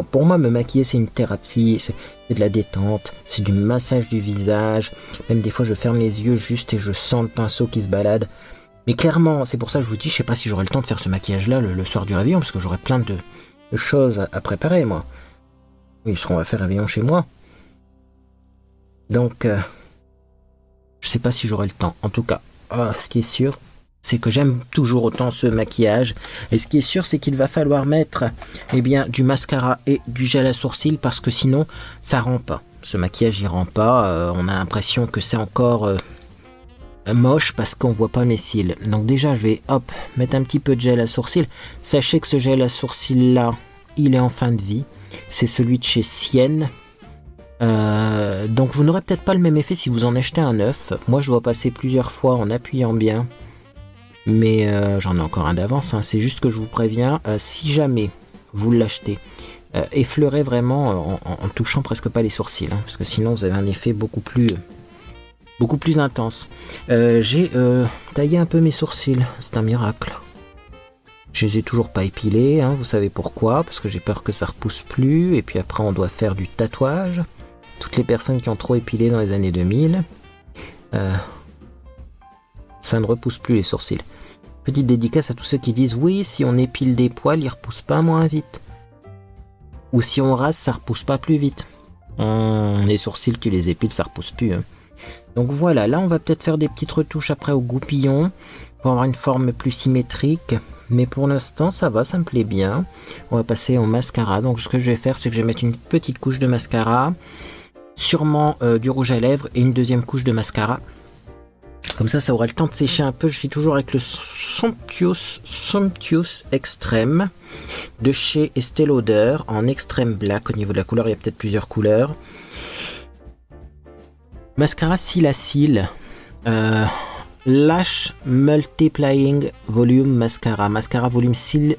pour moi, me maquiller, c'est une thérapie, c'est de la détente, c'est du massage du visage. Même des fois, je ferme les yeux juste et je sens le pinceau qui se balade. Mais clairement, c'est pour ça que je vous dis, je sais pas si j'aurai le temps de faire ce maquillage-là le soir du réveillon, parce que j'aurai plein de choses à préparer, moi. Oui, parce qu'on va faire réveillon chez moi. Donc, je sais pas si j'aurai le temps. En tout cas, ce qui est sûr, c'est que j'aime toujours autant ce maquillage. Et ce qui est sûr, c'est qu'il va falloir mettre du mascara et du gel à sourcils, parce que sinon, ça rend pas. Ce maquillage, il rend pas. On a l'impression que c'est encore... moche parce qu'on voit pas mes cils. Donc déjà je vais mettre un petit peu de gel à sourcils. Sachez que ce gel à sourcils là, il est en fin de vie. C'est celui de chez Sienne. Donc vous n'aurez peut-être pas le même effet si vous en achetez un neuf. Moi je dois passer plusieurs fois en appuyant bien. Mais j'en ai encore un d'avance. Hein. C'est juste que je vous préviens, si jamais vous l'achetez, effleurez vraiment en touchant presque pas les sourcils. Hein, parce que sinon vous avez un effet beaucoup plus intense. J'ai taillé un peu mes sourcils, c'est un miracle. Je les ai toujours pas épilés, hein, vous savez pourquoi, parce que j'ai peur que ça repousse plus, et puis après on doit faire du tatouage. Toutes les personnes qui ont trop épilé dans les années 2000, ça ne repousse plus les sourcils. Petite dédicace à tous ceux qui disent oui, si on épile des poils, ils repoussent pas moins vite. Ou si on rase, ça repousse pas plus vite. Les sourcils, tu les épiles, ça repousse plus. Hein. Donc voilà, là on va peut-être faire des petites retouches après au goupillon pour avoir une forme plus symétrique. Mais pour l'instant ça va, ça me plaît bien. On va passer au mascara. Donc ce que je vais faire, c'est que je vais mettre une petite couche de mascara. Sûrement du rouge à lèvres et une deuxième couche de mascara. Comme ça aura le temps de sécher un peu. Je suis toujours avec le Somptuous Extreme de chez Estée Lauder en extrême black. Au niveau de la couleur, il y a peut-être plusieurs couleurs. Mascara cils à cils, Lash Multiplying Volume Mascara, mascara volume cils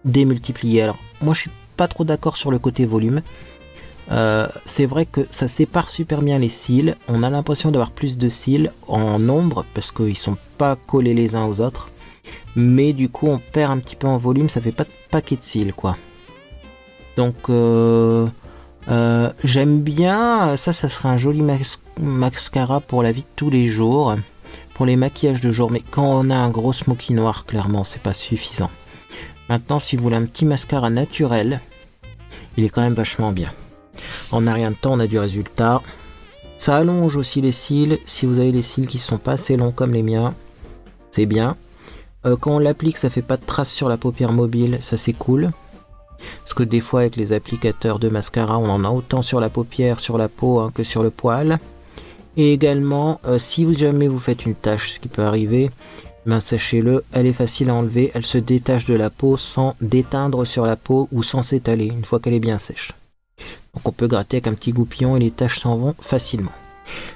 démultiplié. Alors moi je suis pas trop d'accord sur le côté volume. C'est vrai que ça sépare super bien les cils. On a l'impression d'avoir plus de cils en nombre parce qu'ils sont pas collés les uns aux autres. Mais du coup on perd un petit peu en volume, ça fait pas de paquet de cils quoi. Donc j'aime bien, ça serait un joli mascara pour la vie de tous les jours, pour les maquillages de jour, mais quand on a un gros smoky noir, clairement c'est pas suffisant. Maintenant si vous voulez un petit mascara naturel, il est quand même vachement bien. En un rien de temps on a du résultat. Ça allonge aussi les cils, si vous avez les cils qui sont pas assez longs comme les miens, c'est bien. Quand on l'applique ça fait pas de traces sur la paupière mobile, ça c'est cool. Parce que des fois avec les applicateurs de mascara on en a autant sur la paupière, sur la peau hein, que sur le poil. Et également si jamais vous faites une tache, ce qui peut arriver, ben sachez-le, elle est facile à enlever, elle se détache de la peau sans déteindre sur la peau ou sans s'étaler une fois qu'elle est bien sèche. Donc on peut gratter avec un petit goupillon et les taches s'en vont facilement.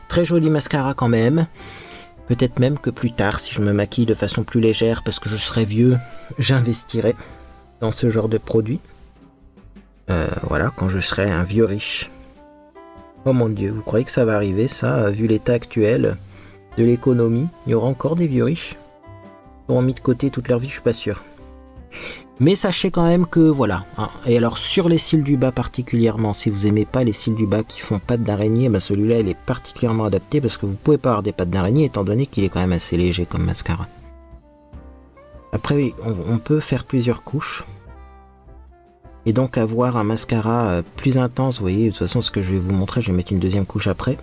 Très joli mascara quand même. Peut-être même que plus tard, si je me maquille de façon plus légère parce que je serai vieux, j'investirai dans ce genre de produit. Voilà, quand je serai un vieux riche. Oh mon Dieu, vous croyez que ça va arriver ça, vu l'état actuel de l'économie? Il y aura encore des vieux riches qui auront mis de côté toute leur vie, je suis pas sûr. Mais sachez quand même que voilà. Hein. Et alors sur les cils du bas particulièrement, si vous aimez pas les cils du bas qui font pattes d'araignée, ben celui-là il est particulièrement adapté parce que vous pouvez pas avoir des pattes d'araignée étant donné qu'il est quand même assez léger comme mascara. Après on peut faire plusieurs couches. et donc avoir un mascara plus intense. Vous voyez, de toute façon ce que je vais vous montrer, je vais mettre une deuxième couche après.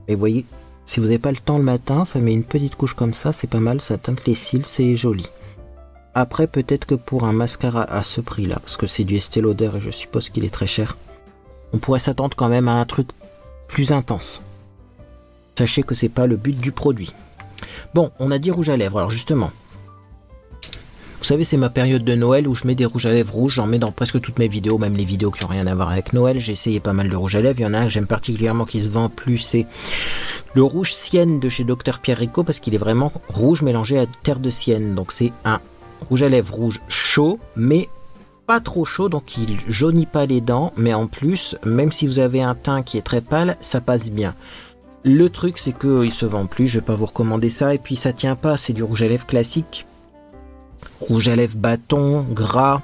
Et vous voyez, si vous n'avez pas le temps le matin, ça met une petite couche comme ça, c'est pas mal, ça teinte les cils, c'est joli. Après, peut-être que pour un mascara à ce prix-là, parce que c'est du Estée Lauder et je suppose qu'il est très cher, on pourrait s'attendre quand même à un truc plus intense. Sachez que c'est pas le but du produit. Bon, on a dit rouge à lèvres, alors justement, vous savez, c'est ma période de Noël où je mets des rouges à lèvres rouges, j'en mets dans presque toutes mes vidéos, même les vidéos qui n'ont rien à voir avec Noël. J'ai essayé pas mal de rouges à lèvres, il y en a un que j'aime particulièrement qui se vend plus, c'est le rouge Sienne de chez Dr Pierre Rico, parce qu'il est vraiment rouge mélangé à terre de Sienne. Donc c'est un rouge à lèvres rouge chaud, mais pas trop chaud, donc il jaunit pas les dents, mais en plus, même si vous avez un teint qui est très pâle, ça passe bien. Le truc, c'est qu'il se vend plus, je vais pas vous recommander ça, et puis ça tient pas, c'est du rouge à lèvres classique. Rouge à lèvres bâton, gras,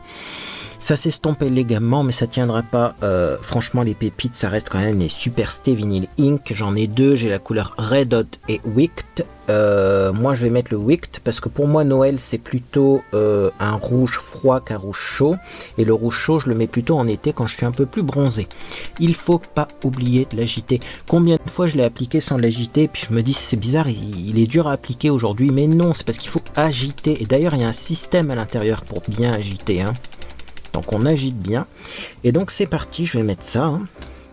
ça s'estompe élégamment, mais ça tiendra pas. Franchement, les pépites, ça reste quand même les Super Stay Vinyl Ink. J'en ai deux, j'ai la couleur Red Hot et Wicked. Moi, je vais mettre le Wicked parce que pour moi, Noël, c'est plutôt un rouge froid qu'un rouge chaud. Et le rouge chaud, je le mets plutôt en été quand je suis un peu plus bronzé. Il faut pas oublier de l'agiter. Combien de fois je l'ai appliqué sans l'agiter, puis je me dis, c'est bizarre, il est dur à appliquer aujourd'hui. Mais non, c'est parce qu'il faut agiter. Et d'ailleurs, il y a un système à l'intérieur pour bien agiter, hein. Donc on agite bien. Et donc c'est parti, je vais mettre ça. Hein.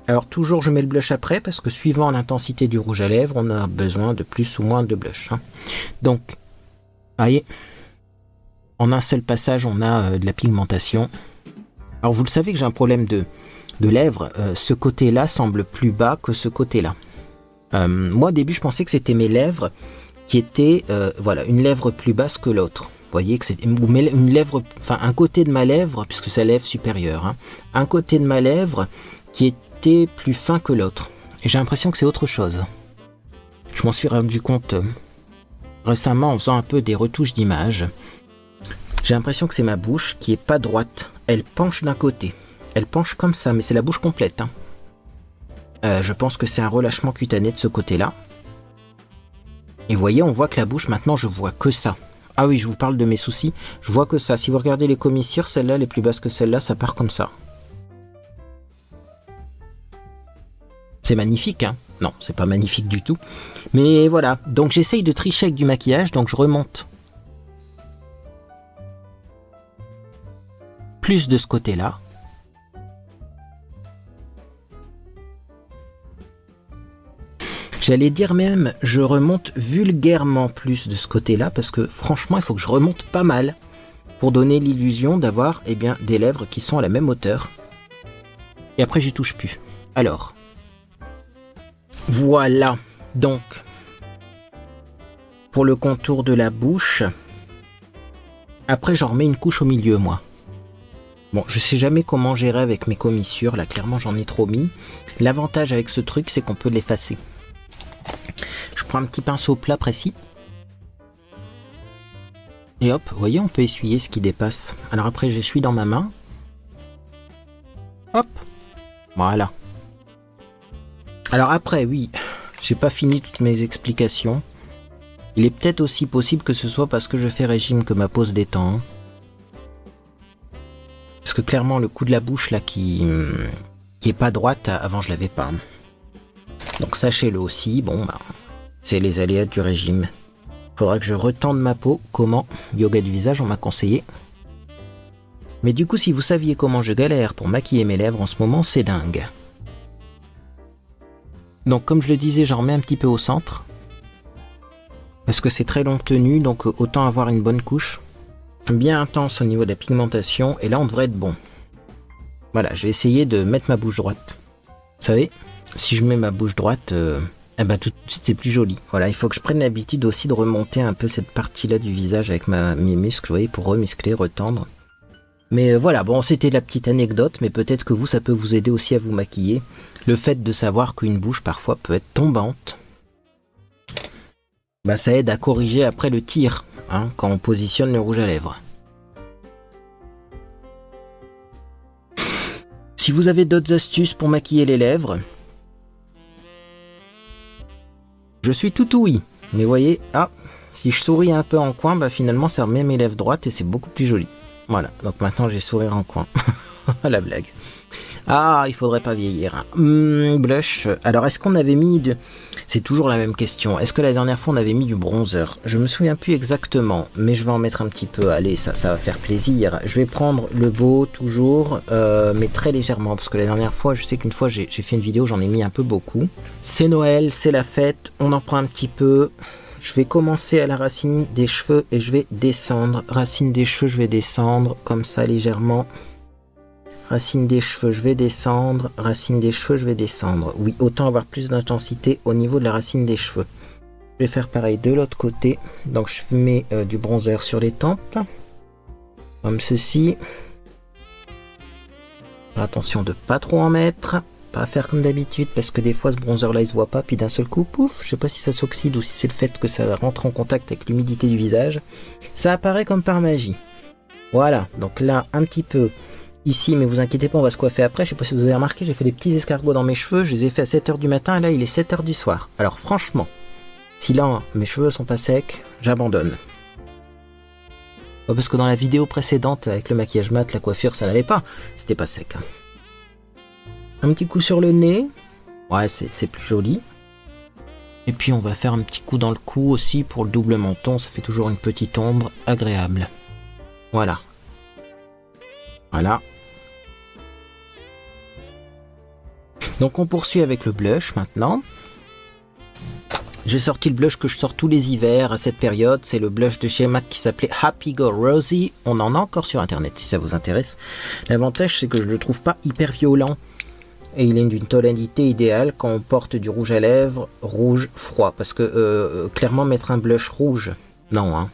Alors toujours je mets le blush après parce que suivant l'intensité du rouge à lèvres, on a besoin de plus ou moins de blush. Hein. Donc, vous voyez, en un seul passage, on a de la pigmentation. Alors vous le savez que j'ai un problème de lèvres. Ce côté-là semble plus bas que ce côté-là. Moi au début je pensais que c'était mes lèvres qui étaient voilà, une lèvre plus basse que l'autre. Vous voyez que c'est une lèvre, enfin un côté de ma lèvre, puisque c'est la lèvre supérieure, hein, un côté de ma lèvre qui était plus fin que l'autre. Et j'ai l'impression que c'est autre chose. Je m'en suis rendu compte récemment en faisant un peu des retouches d'image. J'ai l'impression que c'est ma bouche qui est pas droite. Elle penche d'un côté. Elle penche comme ça, mais c'est la bouche complète. Hein. Je pense que c'est un relâchement cutané de ce côté-là. Et vous voyez, on voit que la bouche, maintenant, je vois que ça. Ah oui, je vous parle de mes soucis. Je vois que ça. Si vous regardez les commissures, celle-là, les plus basses que celle-là, ça part comme ça. C'est magnifique, hein? Non, c'est pas magnifique du tout. Mais voilà. Donc j'essaye de tricher avec du maquillage, donc je remonte. Plus de ce côté-là. J'allais dire même, je remonte vulgairement plus de ce côté-là, parce que franchement, il faut que je remonte pas mal pour donner l'illusion d'avoir des lèvres qui sont à la même hauteur. Et après, j'y touche plus. Alors, voilà. Donc, pour le contour de la bouche, après, j'en remets une couche au milieu, moi. Bon, je sais jamais comment gérer avec mes commissures. Là, clairement, j'en ai trop mis. L'avantage avec ce truc, c'est qu'on peut l'effacer. Je prends un petit pinceau plat précis. Et hop, vous voyez, on peut essuyer ce qui dépasse. Alors après, j'essuie dans ma main. Hop. Voilà. Alors après, oui, j'ai pas fini toutes mes explications. Il est peut-être aussi possible que ce soit parce que je fais régime que ma peau se détend. Parce que clairement, le coup de la bouche, là, qui est pas droite, avant, je l'avais pas. Donc sachez-le aussi, bon, bah, c'est les aléas du régime. Faudra que je retende ma peau. Comment? Yoga du visage, on m'a conseillé. Mais du coup, si vous saviez comment je galère pour maquiller mes lèvres en ce moment, c'est dingue. Donc comme je le disais, j'en remets un petit peu au centre. Parce que c'est très longue tenue, donc autant avoir une bonne couche. Bien intense au niveau de la pigmentation, et là on devrait être bon. Voilà, je vais essayer de mettre ma bouche droite. Vous savez, si je mets ma bouche droite, tout de suite c'est plus joli. Voilà, il faut que je prenne l'habitude aussi de remonter un peu cette partie-là du visage avec mes muscles, vous voyez, pour remuscler, retendre. Mais voilà, bon, c'était la petite anecdote, mais peut-être que vous, ça peut vous aider aussi à vous maquiller. Le fait de savoir qu'une bouche parfois peut être tombante, bah ça aide à corriger après le tir, hein, quand on positionne le rouge à lèvres. Si vous avez d'autres astuces pour maquiller les lèvres, je suis tout ouïe. Mais voyez, si je souris un peu en coin, bah finalement ça remet mes lèvres droites et c'est beaucoup plus joli. Voilà, donc maintenant j'ai sourire en coin. La blague. Ah, il faudrait pas vieillir. Blush. Alors, est-ce qu'on avait mis de... C'est toujours la même question. Est-ce que la dernière fois, on avait mis du bronzer? Je me souviens plus exactement, mais je vais en mettre un petit peu. Allez, ça va faire plaisir. Je vais prendre le beau, toujours, mais très légèrement, parce que la dernière fois, je sais qu'une fois, j'ai fait une vidéo, j'en ai mis un peu beaucoup. C'est Noël, c'est la fête, on en prend un petit peu. Je vais commencer à la racine des cheveux et je vais descendre. Racine des cheveux, je vais descendre, comme ça, légèrement. Racine des cheveux, je vais descendre. Racine des cheveux, je vais descendre. Oui, autant avoir plus d'intensité au niveau de la racine des cheveux. Je vais faire pareil de l'autre côté. Donc je mets du bronzer sur les tempes. Comme ceci. Attention de pas trop en mettre. Pas faire comme d'habitude parce que des fois ce bronzer là il se voit pas. Puis d'un seul coup, pouf. Je sais pas si ça s'oxyde ou si c'est le fait que ça rentre en contact avec l'humidité du visage. Ça apparaît comme par magie. Voilà. Donc là, un petit peu... ici, mais vous inquiétez pas, on va se coiffer après. Je sais pas si vous avez remarqué, j'ai fait des petits escargots dans mes cheveux. Je les ai fait à 7h du matin et là, il est 7h du soir. Alors franchement, si là, mes cheveux sont pas secs, j'abandonne. Parce que dans la vidéo précédente, avec le maquillage mat, la coiffure, ça n'allait pas. C'était pas sec. Un petit coup sur le nez. Ouais, c'est plus joli. Et puis, on va faire un petit coup dans le cou aussi pour le double menton. Ça fait toujours une petite ombre agréable. Voilà. Voilà. Donc on poursuit avec le blush maintenant. J'ai sorti le blush que je sors tous les hivers à cette période. C'est le blush de chez MAC qui s'appelait Happy Go Rosy. On en a encore sur internet si ça vous intéresse. L'avantage c'est que je ne le trouve pas hyper violent. Et il est d'une tonalité idéale quand on porte du rouge à lèvres rouge froid. Parce que clairement mettre un blush rouge, non hein.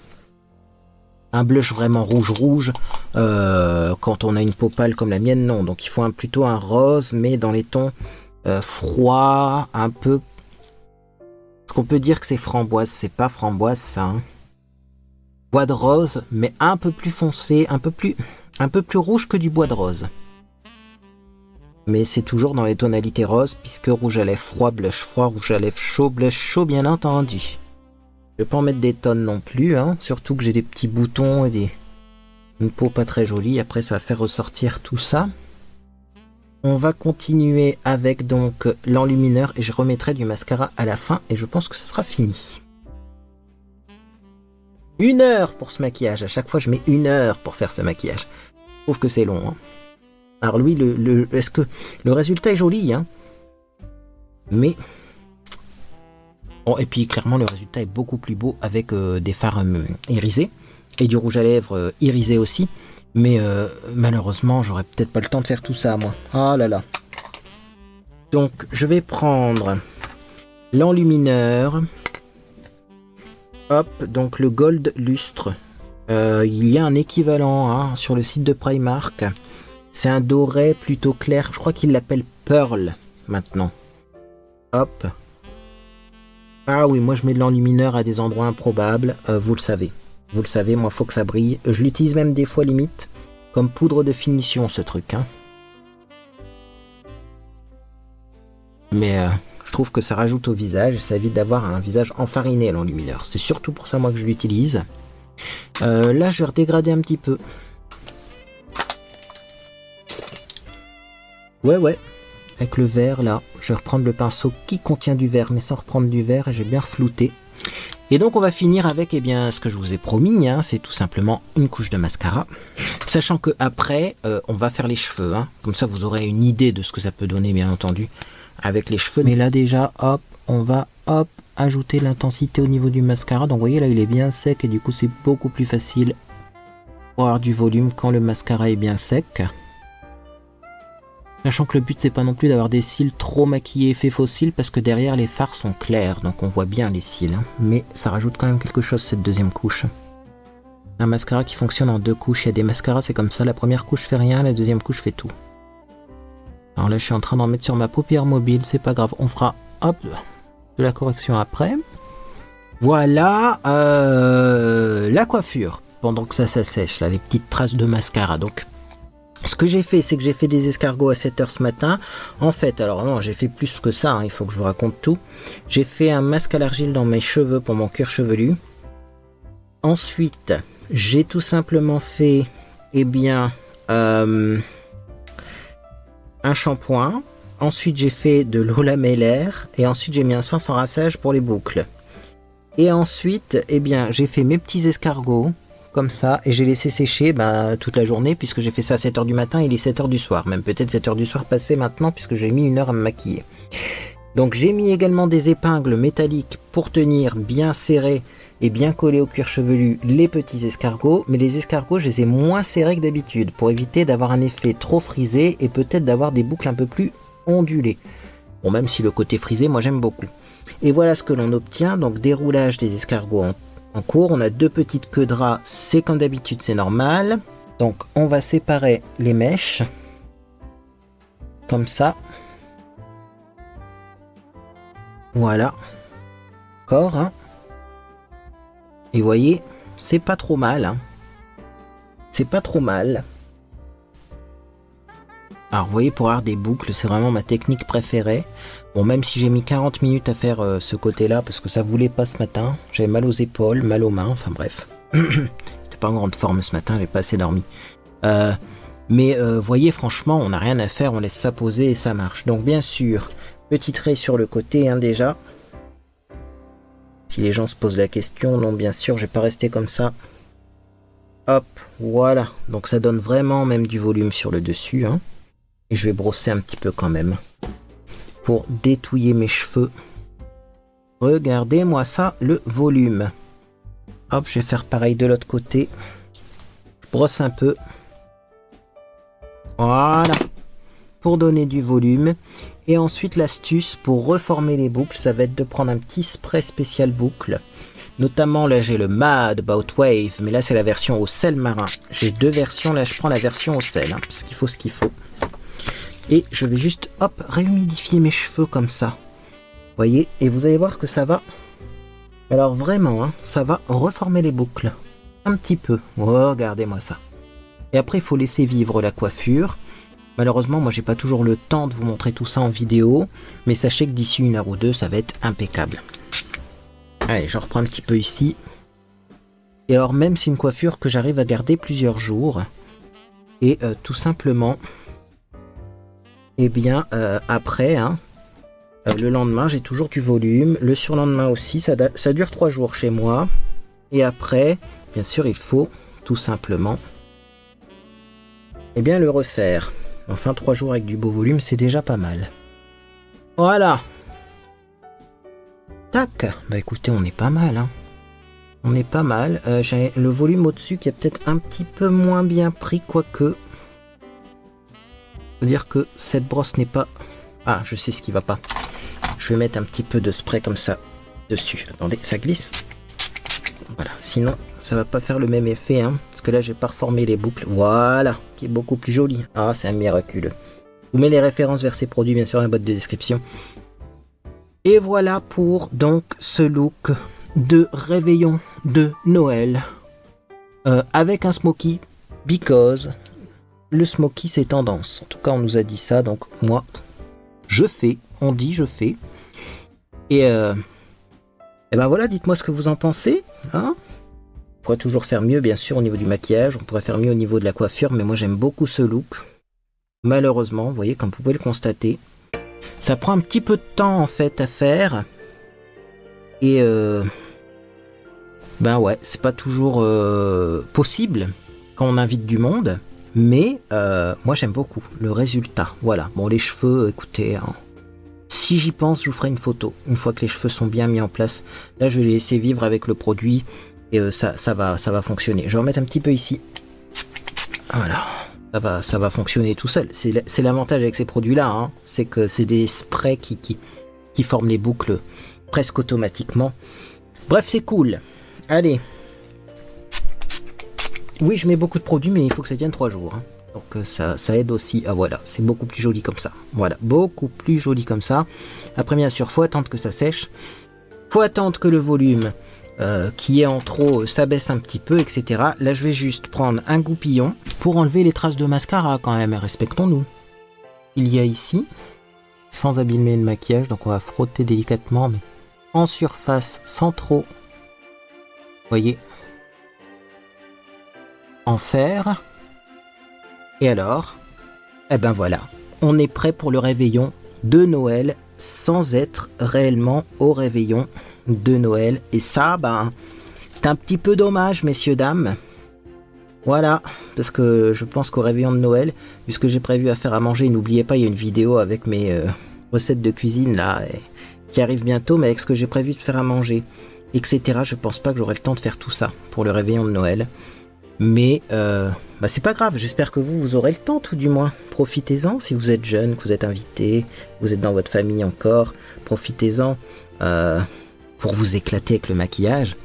Un blush vraiment rouge, quand on a une peau pâle comme la mienne, non. Donc il faut plutôt un rose, mais dans les tons froids, un peu... Est-ce qu'on peut dire que c'est framboise? C'est pas framboise, ça. Hein. Bois de rose, mais un peu plus foncé, un peu plus rouge que du bois de rose. Mais c'est toujours dans les tonalités roses, puisque rouge à lèvres froid, rouge à lèvres chaud, blush chaud, bien entendu. Je vais pas en mettre des tonnes non plus, hein. Surtout que j'ai des petits boutons et une peau pas très jolie. Après, ça va faire ressortir tout ça. On va continuer avec donc l'enlumineur et je remettrai du mascara à la fin et je pense que ce sera fini. 1 heure pour ce maquillage. À chaque fois, je mets 1 heure pour faire ce maquillage. Je trouve que c'est long. Hein. Alors lui, est-ce que le résultat est joli, hein? Mais... Bon, et puis clairement le résultat est beaucoup plus beau avec des fards irisés et du rouge à lèvres irisé aussi. Mais malheureusement, j'aurais peut-être pas le temps de faire tout ça moi. Ah là là. Donc je vais prendre l'enlumineur. Hop, donc le Gold Lustre. Il y a un équivalent hein, sur le site de Primark. C'est un doré plutôt clair. Je crois qu'il l'appelle Pearl maintenant. Hop. Ah oui, moi je mets de l'enlumineur à des endroits improbables, vous le savez. Vous le savez, moi faut que ça brille. Je l'utilise même des fois limite, comme poudre de finition ce truc. Hein. Mais je trouve que ça rajoute au visage, ça évite d'avoir un visage enfariné l'enlumineur. C'est surtout pour ça moi que je l'utilise. Là je vais redégrader un petit peu. Ouais. Avec le vert là, je vais reprendre le pinceau qui contient du vert mais sans reprendre du vert et j'ai bien reflouté. Et donc on va finir avec eh bien, ce que je vous ai promis, hein, c'est tout simplement une couche de mascara. Sachant que après on va faire les cheveux, hein. Comme ça vous aurez une idée de ce que ça peut donner bien entendu avec les cheveux. Mais là déjà hop, on va hop ajouter l'intensité au niveau du mascara. Donc vous voyez là il est bien sec et du coup c'est beaucoup plus facile pour avoir du volume quand le mascara est bien sec. Sachant que le but c'est pas non plus d'avoir des cils trop maquillés effet faux cils parce que derrière les fards sont clairs donc on voit bien les cils hein. Mais ça rajoute quand même quelque chose cette deuxième couche. Un mascara qui fonctionne en 2 couches, il y a des mascaras c'est comme ça, la première couche fait rien, la deuxième couche fait tout. Alors là je suis en train d'en mettre sur ma paupière mobile, c'est pas grave, on fera hop de la correction après. Voilà la coiffure pendant que ça sèche là, les petites traces de mascara donc. Ce que j'ai fait, c'est que j'ai fait des escargots à 7h ce matin. En fait, alors non, j'ai fait plus que ça, hein, il faut que je vous raconte tout. J'ai fait un masque à l'argile dans mes cheveux pour mon cuir chevelu. Ensuite, j'ai tout simplement fait, eh bien, un shampoing. Ensuite, j'ai fait de l'eau lamellaire. Et ensuite, j'ai mis un soin sans rinçage pour les boucles. Et ensuite, eh bien, j'ai fait mes petits escargots. Comme ça. Et j'ai laissé sécher toute la journée. Puisque j'ai fait ça à 7h du matin et il est 7h du soir. Même peut-être 7h du soir passé maintenant. Puisque j'ai mis 1 heure à me maquiller. Donc, j'ai mis également des épingles métalliques pour tenir bien serré et bien collé au cuir chevelu les petits escargots. Mais les escargots, je les ai moins serrés que d'habitude. Pour éviter d'avoir un effet trop frisé. Et peut-être d'avoir des boucles un peu plus ondulé. Bon, même si le côté frisé, moi j'aime beaucoup. Et voilà ce que l'on obtient. Donc déroulage des escargots en cours. On a 2 petites queues de rat. C'est comme d'habitude, c'est normal. Donc on va séparer les mèches. Comme ça. Voilà. D'accord. Hein. Et vous voyez, c'est pas trop mal. Hein. C'est pas trop mal. Alors vous voyez, pour avoir des boucles, c'est vraiment ma technique préférée. Bon, même si j'ai mis 40 minutes à faire ce côté-là, parce que ça voulait pas ce matin. J'avais mal aux épaules, mal aux mains, enfin bref. J'étais pas en grande forme ce matin, j'ai pas assez dormi. Mais vous voyez, franchement, on n'a rien à faire, on laisse ça poser et ça marche. Donc bien sûr, petit trait sur le côté, hein, déjà. Si les gens se posent la question, non, bien sûr, je vais pas rester comme ça. Hop, voilà. Donc ça donne vraiment même du volume sur le dessus, hein. Et je vais brosser un petit peu quand même pour détouiller mes cheveux. Regardez-moi ça, le volume. Hop, je vais faire pareil de l'autre côté. Je brosse un peu. Voilà. Pour donner du volume. Et ensuite, l'astuce pour reformer les boucles, ça va être de prendre un petit spray spécial boucle. Notamment, là, j'ai le Mad About Wave. Mais là, c'est la version au sel marin. J'ai 2 versions. Là, je prends la version au sel. Hein, parce qu'il faut ce qu'il faut. Et je vais juste, hop, réhumidifier mes cheveux comme ça. Vous voyez, et vous allez voir que ça va... Alors vraiment, hein, ça va reformer les boucles. Un petit peu. Oh, regardez-moi ça. Et après, il faut laisser vivre la coiffure. Malheureusement, moi, j'ai pas toujours le temps de vous montrer tout ça en vidéo. Mais sachez que d'ici 1 heure ou 2, ça va être impeccable. Allez, je reprends un petit peu ici. Et alors, même c'est une coiffure que j'arrive à garder plusieurs jours. Et tout simplement... Et bien après, hein, le lendemain, j'ai toujours du volume. Le surlendemain aussi, ça dure 3 jours chez moi. Et après, bien sûr, il faut tout simplement bien le refaire. Enfin, 3 jours avec du beau volume, c'est déjà pas mal. Voilà. Tac. Bah écoutez, on est pas mal. Hein. On est pas mal. J'ai le volume au-dessus qui est peut-être un petit peu moins bien pris, quoique... dire que cette brosse n'est pas... Ah, je sais ce qui va pas. Je vais mettre un petit peu de spray comme ça dessus. Attendez, ça glisse. Voilà, sinon ça va pas faire le même effet, hein, parce que là j'ai pas reformé les boucles. Voilà, qui est beaucoup plus joli. Ah, c'est un miraculeux. Je vous mets les références vers ces produits bien sûr dans la boîte de description. Et voilà pour donc ce look de réveillon de Noël avec un smoky, because le smoky c'est tendance. En tout cas on nous a dit ça, donc moi je fais, on dit je fais. Et ben voilà, dites-moi ce que vous en pensez, hein. On pourrait toujours faire mieux bien sûr au niveau du maquillage, on pourrait faire mieux au niveau de la coiffure, mais moi j'aime beaucoup ce look. Malheureusement, vous voyez, comme vous pouvez le constater, ça prend un petit peu de temps en fait à faire. Et ben ouais, c'est pas toujours possible quand on invite du monde. Mais moi j'aime beaucoup le résultat. Voilà, bon les cheveux, écoutez, hein, si j'y pense, je vous ferai une photo. Une fois que les cheveux sont bien mis en place. Là je vais les laisser vivre avec le produit. Et ça va fonctionner. Je vais remettre un petit peu ici. Voilà. Ça va fonctionner tout seul. C'est l'avantage avec ces produits-là. Hein. C'est que c'est des sprays qui forment les boucles presque automatiquement. Bref, c'est cool. Allez. Oui, je mets beaucoup de produits, mais il faut que ça tienne 3 jours. Hein. Donc ça aide aussi. Ah voilà, c'est beaucoup plus joli comme ça. Voilà, beaucoup plus joli comme ça. Après, bien sûr, faut attendre que ça sèche. Faut attendre que le volume qui est en trop s'abaisse un petit peu, etc. Là, je vais juste prendre un goupillon pour enlever les traces de mascara quand même. Respectons-nous. Il y a ici, sans abîmer le maquillage, donc on va frotter délicatement, mais en surface, sans trop. Vous voyez, en faire. Et alors, eh ben voilà, on est prêt pour le réveillon de Noël sans être réellement au réveillon de Noël. Et ça, ben, c'est un petit peu dommage, messieurs, dames. Voilà, parce que je pense qu'au réveillon de Noël, vu ce que j'ai prévu à faire à manger, n'oubliez pas, il y a une vidéo avec mes recettes de cuisine là, qui arrive bientôt, mais avec ce que j'ai prévu de faire à manger, etc. Je pense pas que j'aurai le temps de faire tout ça pour le réveillon de Noël. Mais bah c'est pas grave, j'espère que vous aurez le temps tout du moins. Profitez-en si vous êtes jeune, que vous êtes invité, vous êtes dans votre famille encore. Profitez-en pour vous éclater avec le maquillage.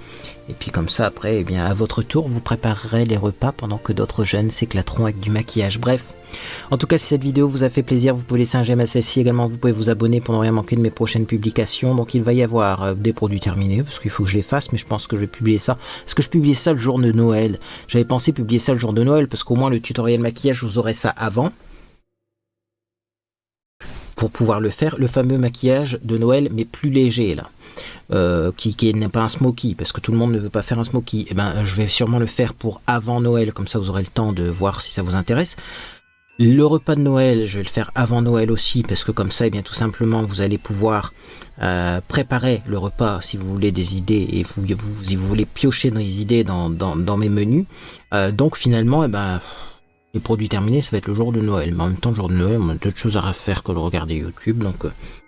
Et puis comme ça après, eh bien, à votre tour, vous préparerez les repas pendant que d'autres jeunes s'éclateront avec du maquillage. Bref, en tout cas si cette vidéo vous a fait plaisir, vous pouvez laisser un j'aime à celle-ci. Également vous pouvez vous abonner pour ne rien manquer de mes prochaines publications. Donc il va y avoir des produits terminés, parce qu'il faut que je les fasse, mais je pense que je vais publier ça. Est-ce que je publie ça le jour de Noël? J'avais pensé publier ça le jour de Noël, parce qu'au moins le tutoriel maquillage, vous aurez ça avant. Pour pouvoir le faire, le fameux maquillage de Noël, mais plus léger là. Qui n'est pas un smoky, parce que tout le monde ne veut pas faire un smoky. Et ben, je vais sûrement le faire pour avant Noël, comme ça vous aurez le temps de voir si ça vous intéresse. Le repas de Noël, je vais le faire avant Noël aussi, parce que comme ça, eh bien, tout simplement, vous allez pouvoir préparer le repas si vous voulez des idées, et si vous voulez piocher dans les idées dans mes menus. Donc finalement, eh ben, les produits terminés, ça va être le jour de Noël. Mais en même temps, le jour de Noël, on a d'autres choses à faire que de regarder YouTube, donc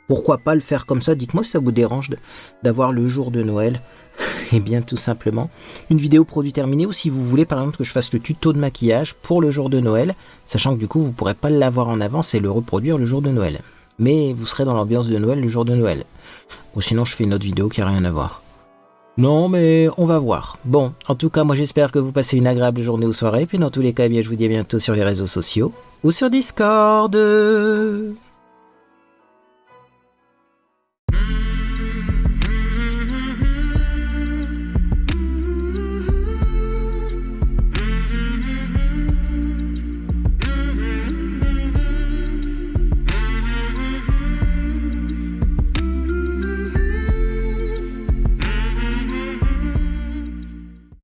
pourquoi pas le faire comme ça? Dites-moi si ça vous dérange d'avoir le jour de Noël. Et bien tout simplement une vidéo produit terminé, ou si vous voulez par exemple que je fasse le tuto de maquillage pour le jour de Noël, sachant que du coup vous pourrez pas l'avoir en avance et le reproduire le jour de Noël. Mais vous serez dans l'ambiance de Noël le jour de Noël. Ou sinon je fais une autre vidéo qui a rien à voir. Non mais on va voir. Bon, en tout cas moi j'espère que vous passez une agréable journée ou soirée. Puis dans tous les cas, eh bien, je vous dis à bientôt sur les réseaux sociaux ou sur Discord.